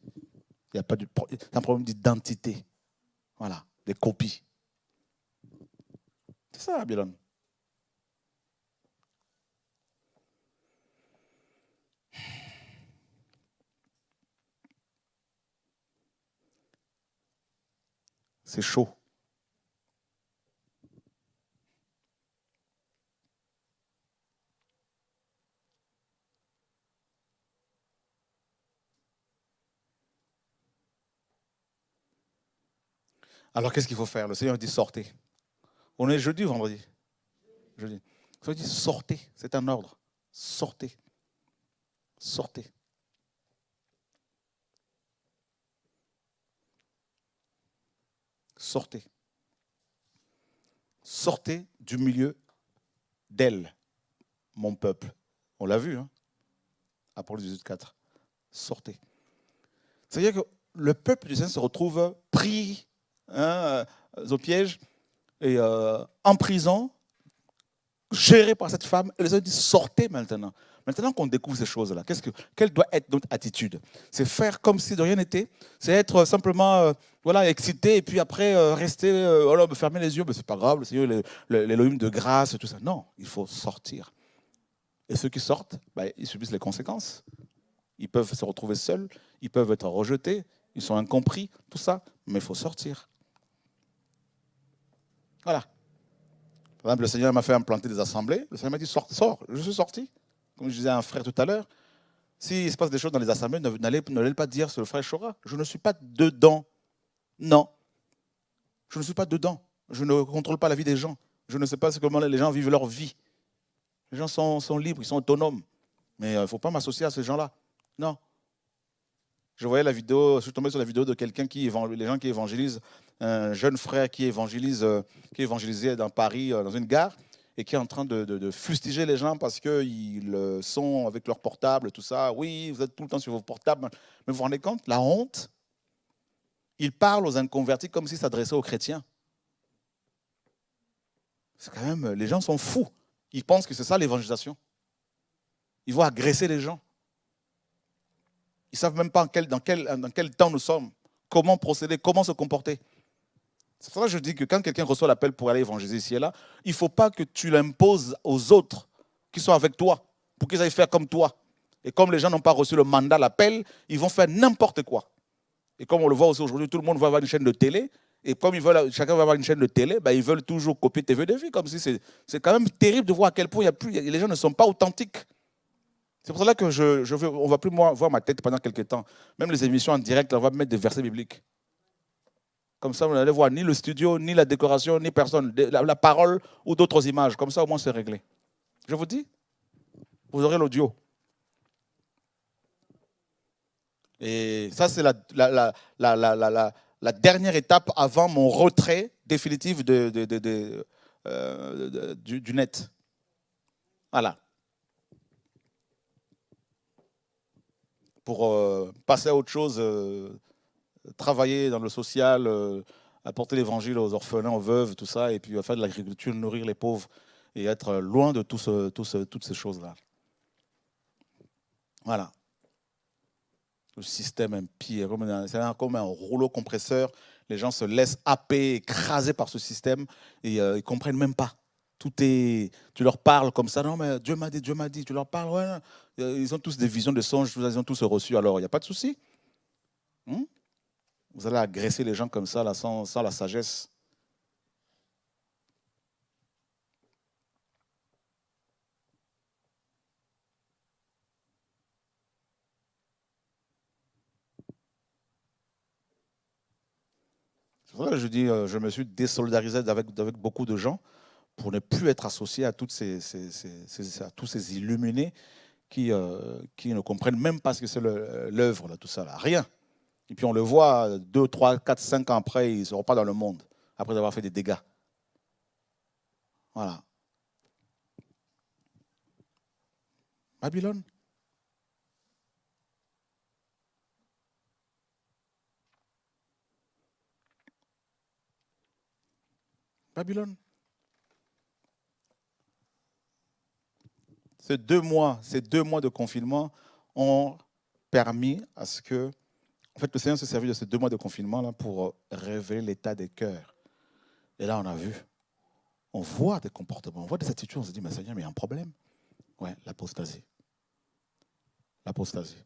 [SPEAKER 1] Il n'y a pas c'est un problème d'identité. Voilà, des copies. C'est ça, Babylone. C'est chaud. Alors, qu'est-ce qu'il faut faire? Le Seigneur dit sortez. On est jeudi ou vendredi? Jeudi. Le Seigneur dit sortez. C'est un ordre. Sortez. Sortez. Sortez. Sortez du milieu d'elle, mon peuple. On l'a vu, hein? Apocalypse 18, 4. Sortez. C'est-à-dire que le peuple du Seigneur se retrouve pris au piège et en prison, géré par cette femme. Et les autres disent sortez maintenant. Maintenant qu'on découvre ces choses-là, quelle doit être notre attitude? C'est faire comme si de rien n'était. C'est être simplement voilà, excité et puis après rester, fermer les yeux. Mais c'est pas grave, le Seigneur, l'Élohim de grâce, tout ça. Non, il faut sortir. Et ceux qui sortent, ben, ils subissent les conséquences. Ils peuvent se retrouver seuls, ils peuvent être rejetés, ils sont incompris, tout ça. Mais il faut sortir. Voilà. Par exemple, le Seigneur m'a fait implanter des assemblées. Le Seigneur m'a dit, sors, sors. Je suis sorti. Comme je disais à un frère tout à l'heure, s'il se passe des choses dans les assemblées, n'allez pas dire c'est le frère Chora. Je ne suis pas dedans. Non, je ne suis pas dedans. Je ne contrôle pas la vie des gens. Je ne sais pas comment les gens vivent leur vie. Les gens sont libres, ils sont autonomes. Mais il ne faut pas m'associer à ces gens-là. Non. Je voyais la vidéo, je suis tombé sur la vidéo de quelqu'un les gens qui évangélisent, un jeune frère qui évangelisait dans Paris, dans une gare, et qui est en train de fustiger les gens parce qu'ils sont avec leur portable, tout ça. Oui, vous êtes tout le temps sur vos portables. Mais vous vous rendez compte, la honte, il parle aux inconvertis comme s'il s'adressait aux chrétiens. C'est quand même, les gens sont fous. Ils pensent que c'est ça l'évangélisation. Ils vont agresser les gens. Ils ne savent même pas dans quel temps nous sommes, comment procéder, comment se comporter. C'est pour ça que je dis que quand quelqu'un reçoit l'appel pour aller évangéliser ici et là, il ne faut pas que tu l'imposes aux autres qui sont avec toi pour qu'ils aillent faire comme toi. Et comme les gens n'ont pas reçu le mandat, l'appel, ils vont faire n'importe quoi. Et comme on le voit aussi aujourd'hui, tout le monde va avoir une chaîne de télé. Et comme chacun va avoir une chaîne de télé, ben ils veulent toujours copier tes vues de vie. Comme si c'est quand même terrible de voir à quel point les gens ne sont pas authentiques. C'est pour cela que on ne va plus voir ma tête pendant quelques temps. Même les émissions en direct, on va mettre des versets bibliques. Comme ça, vous n'allez voir ni le studio, ni la décoration, ni personne. La parole ou d'autres images. Comme ça, au moins, c'est réglé. Je vous dis, vous aurez l'audio. Et ça, c'est la dernière étape avant mon retrait définitif du net. Voilà. Pour passer à autre chose, travailler dans le social, apporter l'évangile aux orphelins, aux veuves, tout ça, et puis faire de l'agriculture, nourrir les pauvres et être loin de toutes ces choses-là. Voilà. Le système impie, c'est comme un rouleau compresseur. Les gens se laissent happer, écraser par ce système et ils ne comprennent même pas. Tu leur parles comme ça, non mais Dieu m'a dit, Dieu m'a dit. Tu leur parles, ouais, ils ont tous des visions de songes, ils ont tous reçu, alors il n'y a pas de souci. Vous allez agresser les gens comme ça, là, sans la sagesse. C'est pour ça que je dis, je me suis désolidarisé avec beaucoup de gens pour ne plus être associé à tous ces illuminés qui ne comprennent même pas ce que c'est l'œuvre, tout ça, là. Rien. Et puis on le voit 2, 3, 4, 5 ans après, ils ne seront pas dans le monde, après avoir fait des dégâts. Voilà. Babylone. Babylone. Ces 2 mois de confinement ont permis à ce que, en fait, le Seigneur s'est servi de ces 2 mois de confinement là pour révéler l'état des cœurs. Et là, on a vu, on voit des comportements, on voit des attitudes, on se dit, mais Seigneur, mais il y a un problème. Ouais, l'apostasie. L'apostasie.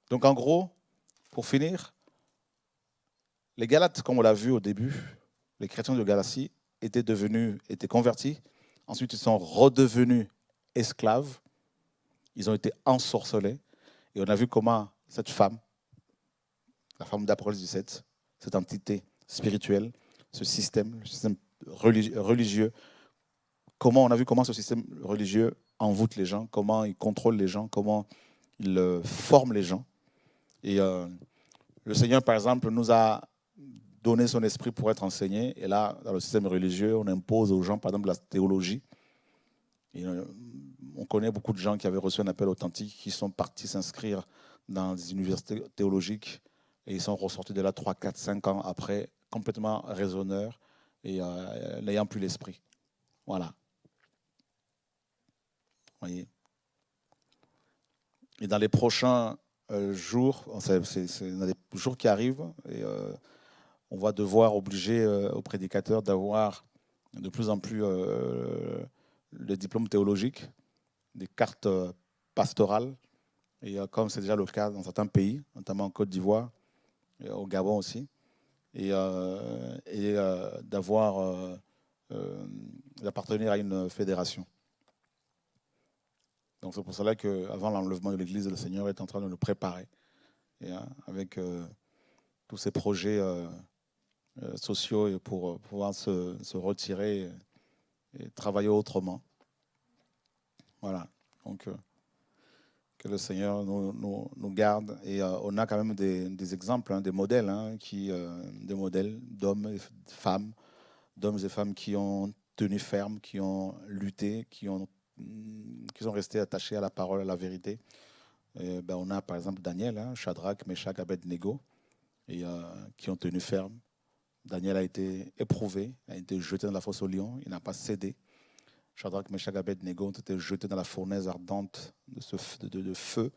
[SPEAKER 1] Donc, en gros, pour finir, les Galates, comme on l'a vu au début, les chrétiens de Galatie étaient convertis. Ensuite, ils sont redevenus esclaves. Ils ont été ensorcelés. Et on a vu comment cette femme, la femme d'Apocalypse 17, cette entité spirituelle, ce système religieux, on a vu comment ce système religieux envoûte les gens, comment il contrôle les gens, comment il forme les gens. Et le Seigneur, par exemple, nous a donné son esprit pour être enseigné. Et là, dans le système religieux, on impose aux gens, par exemple, la théologie. Et, on connaît beaucoup de gens qui avaient reçu un appel authentique, qui sont partis s'inscrire dans des universités théologiques et ils sont ressortis de là 3, 4, 5 ans après, complètement raisonneurs et n'ayant plus l'esprit. Voilà. Voyez. Et dans les prochains jours, c'est dans les jours qui arrivent, et, on va devoir obliger aux prédicateurs d'avoir de plus en plus le diplôme théologique, des cartes pastorales. Et comme c'est déjà le cas dans certains pays, notamment en Côte d'Ivoire, et au Gabon aussi, et d'appartenir à une fédération. Donc c'est pour cela qu'avant l'enlèvement de l'Église, le Seigneur est en train de nous préparer, et, avec tous ces projets sociaux et pour pouvoir se retirer et travailler autrement. Voilà. Donc, que le Seigneur nous garde. Et on a quand même des exemples, hein, des modèles, hein, des modèles d'hommes et femmes, d'hommes et femmes qui ont tenu ferme, qui ont lutté, qui sont restés attachés à la parole, à la vérité. Et, on a par exemple Daniel, hein, Shadrach, Meshach, Abednego, et, qui ont tenu ferme. Daniel a été éprouvé, a été jeté dans la fosse aux lions, il n'a pas cédé. Shadrach, Meshach, Abednego ont été jetés dans la fournaise ardente de feu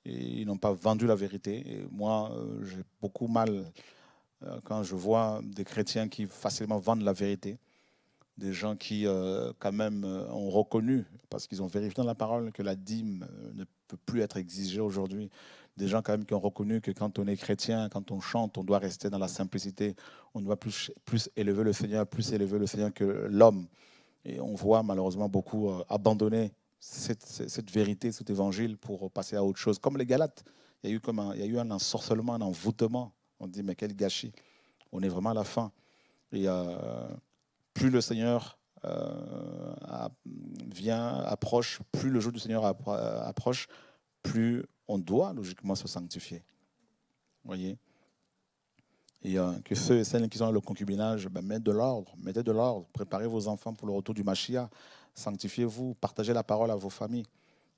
[SPEAKER 1] et ils n'ont pas vendu la vérité. Et moi, j'ai beaucoup mal quand je vois des chrétiens qui facilement vendent la vérité, des gens qui quand même ont reconnu, parce qu'ils ont vérifié dans la parole, que la dîme ne peut plus être exigée aujourd'hui. Des gens quand même qui ont reconnu que quand on est chrétien, quand on chante, on doit rester dans la simplicité, on doit plus élever le Seigneur, plus élever le Seigneur que l'homme. Et on voit malheureusement beaucoup abandonner cette vérité, cet évangile pour passer à autre chose. Comme les Galates, il y a eu un ensorcellement, un envoûtement. On dit, mais quel gâchis. On est vraiment à la fin. Et plus le Seigneur approche, plus le jour du Seigneur approche, plus on doit logiquement se sanctifier. Vous voyez ? Et que ceux et celles qui sont dans le concubinage, mettez de l'ordre, préparez vos enfants pour le retour du Mashiach, sanctifiez-vous, partagez la parole à vos familles.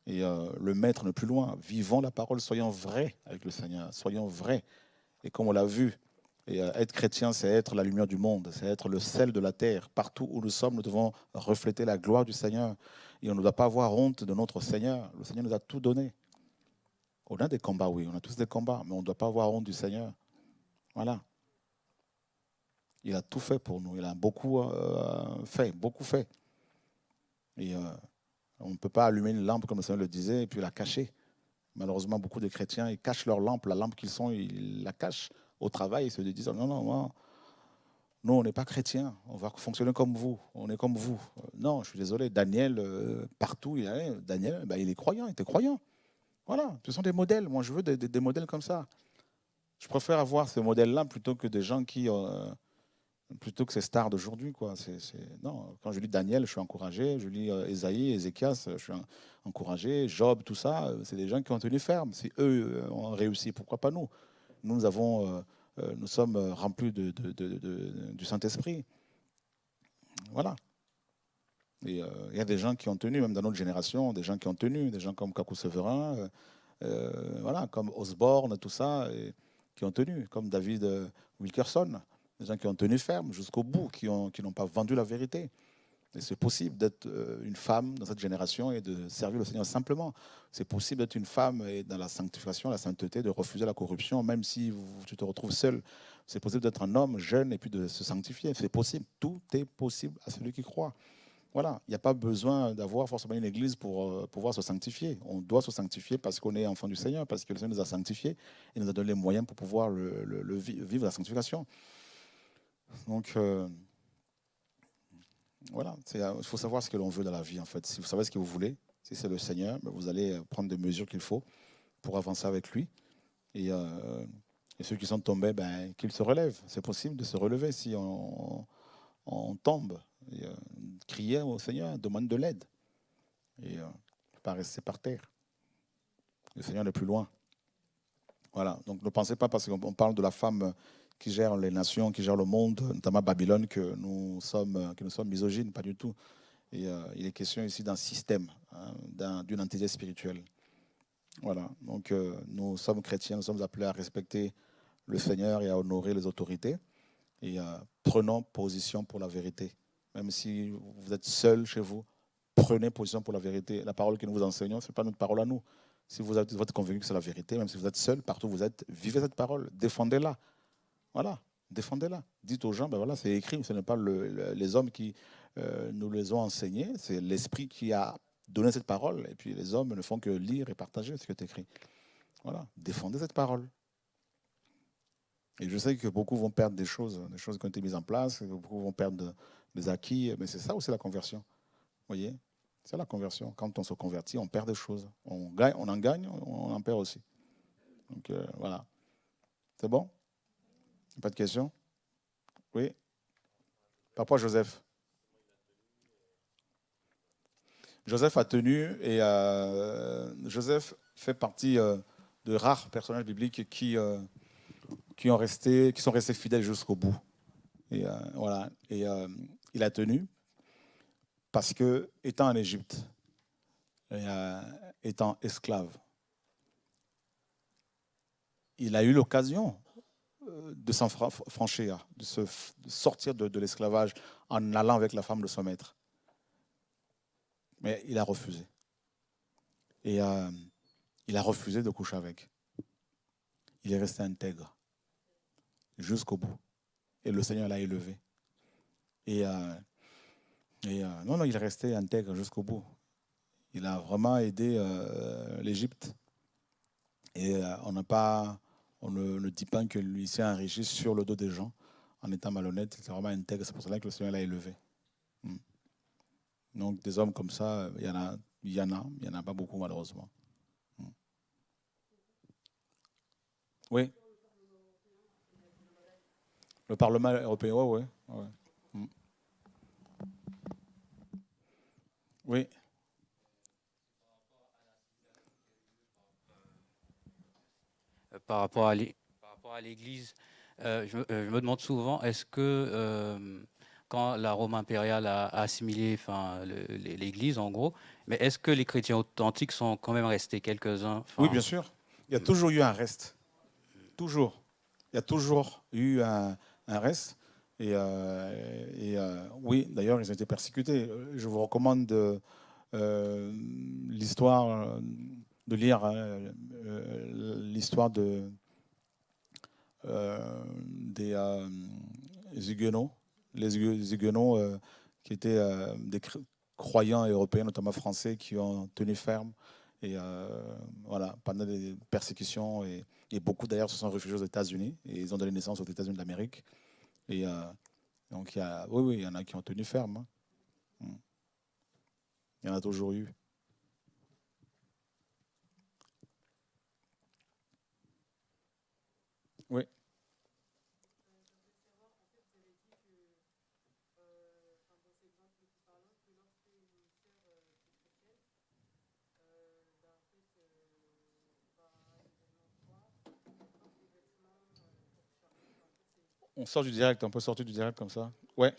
[SPEAKER 1] Et le maître n'est plus loin. Vivons la parole, soyons vrais avec le Seigneur, soyons vrais. Et comme on l'a vu, et, être chrétien, c'est être la lumière du monde, c'est être le sel de la terre. Partout où nous sommes, nous devons refléter la gloire du Seigneur. Et on ne doit pas avoir honte de notre Seigneur. Le Seigneur nous a tout donné. On a des combats, oui, on a tous des combats, mais on ne doit pas avoir honte du Seigneur. Voilà. Il a tout fait pour nous. Il a beaucoup fait. Et on ne peut pas allumer une lampe, comme le Seigneur le disait, et puis la cacher. Malheureusement, beaucoup de chrétiens, ils cachent leur lampe. La lampe qu'ils sont, ils la cachent au travail. Ils se disent, non, non, non, nous, on n'est pas chrétiens. On va fonctionner comme vous. On est comme vous. Non, je suis désolé. Daniel, partout, Daniel, il est croyant. Il était croyant. Voilà. Ce sont des modèles. Moi, je veux des modèles comme ça. Je préfère avoir ces modèles-là plutôt que des gens plutôt que ces stars d'aujourd'hui, quoi. Non, quand je lis Daniel, je suis encouragé. Je lis Ésaïe, Ézéchias, je suis encouragé. Job, tout ça, c'est des gens qui ont tenu ferme. Si eux ont réussi, pourquoi pas nous? Nous sommes remplis du Saint-Esprit. Voilà. Et il y a des gens qui ont tenu, même dans notre génération, des gens qui ont tenu, des gens comme Kakou Severin, voilà, comme Osborne, tout ça, et qui ont tenu, comme David Wilkerson. Des gens qui ont tenu ferme jusqu'au bout, qui n'ont pas vendu la vérité. Et c'est possible d'être une femme dans cette génération et de servir le Seigneur simplement. C'est possible d'être une femme et dans la sanctification, la sainteté, de refuser la corruption, même si tu te retrouves seul. C'est possible d'être un homme jeune et puis de se sanctifier. C'est possible. Tout est possible à celui qui croit. Voilà, il n'y a pas besoin d'avoir forcément une église pour pouvoir se sanctifier. On doit se sanctifier parce qu'on est enfant du Seigneur, parce que le Seigneur nous a sanctifiés et nous a donné les moyens pour pouvoir vivre la sanctification. Donc, voilà, il faut savoir ce que l'on veut dans la vie, en fait. Si vous savez ce que vous voulez, si c'est le Seigneur, vous allez prendre des mesures qu'il faut pour avancer avec lui. Et ceux qui sont tombés, qu'ils se relèvent. C'est possible de se relever si on tombe. Et, crier au Seigneur, demande de l'aide. Et pas rester par terre. Le Seigneur est plus loin. Voilà, donc ne pensez pas parce qu'on parle de la femme qui gère les nations, qui gère le monde, notamment Babylone, que nous sommes misogynes, pas du tout. Et il est question ici d'un système, hein, d'une entité spirituelle. Voilà, donc nous sommes chrétiens, nous sommes appelés à respecter le Seigneur et à honorer les autorités. Et prenons position pour la vérité. Même si vous êtes seul chez vous, prenez position pour la vérité. La parole que nous vous enseignons, ce n'est pas notre parole à nous. Si vous êtes convaincu que c'est la vérité, même si vous êtes seul, partout où vous êtes, vivez cette parole, défendez-la. Voilà, défendez-la. Dites aux gens, voilà, c'est écrit, ce n'est pas les hommes qui nous les ont enseignés, c'est l'Esprit qui a donné cette parole, et puis les hommes ne font que lire et partager ce qui est écrit. Voilà, défendez cette parole. Et je sais que beaucoup vont perdre des choses qui ont été mises en place, beaucoup vont perdre des acquis, mais c'est ça aussi la conversion. Vous voyez? C'est la conversion. Quand on se convertit, on perd des choses. On en gagne, on en perd aussi. Donc voilà. C'est bon? Pas de questions? Oui? Papa Joseph. Joseph a tenu et Joseph fait partie de rares personnages bibliques qui sont restés fidèles jusqu'au bout. Et voilà. Et il a tenu parce que, étant en Égypte, et, étant esclave, il a eu l'occasion de s'en franchir, de sortir de l'esclavage en allant avec la femme de son maître. Mais il a refusé. Et il a refusé de coucher avec. Il est resté intègre jusqu'au bout. Et le Seigneur l'a élevé. Et, non, il est resté intègre jusqu'au bout. Il a vraiment aidé l'Égypte. Et on ne dit pas que lui s'est enrichi sur le dos des gens en étant malhonnête. C'est vraiment intègre. C'est pour cela que le Seigneur l'a élevé. Donc des hommes comme ça, il y en a pas beaucoup malheureusement. Oui. Le Parlement européen, oui. Ouais. Oui.
[SPEAKER 2] Par rapport à l'Église, je me demande souvent, est-ce que quand la Rome impériale a assimilé enfin, l'Église, en gros, mais est-ce que les chrétiens authentiques sont quand même restés quelques-uns
[SPEAKER 1] Oui,
[SPEAKER 2] enfin,
[SPEAKER 1] bien sûr. Il y a toujours eu un reste. Toujours. Il y a toujours eu un reste. Et, oui, d'ailleurs, ils ont été persécutés. Je vous recommande l'histoire de lire l'histoire des Huguenots, les Huguenots qui étaient des croyants européens, notamment français, qui ont tenu ferme et voilà, pendant des persécutions et beaucoup d'ailleurs se sont réfugiés aux États-Unis et ils ont donné naissance aux États-Unis d'Amérique. Et donc oui, il y en a qui ont tenu ferme. Hein. Il y en a toujours eu. Oui. On sort du direct, on peut sortir du direct comme ça. Ouais.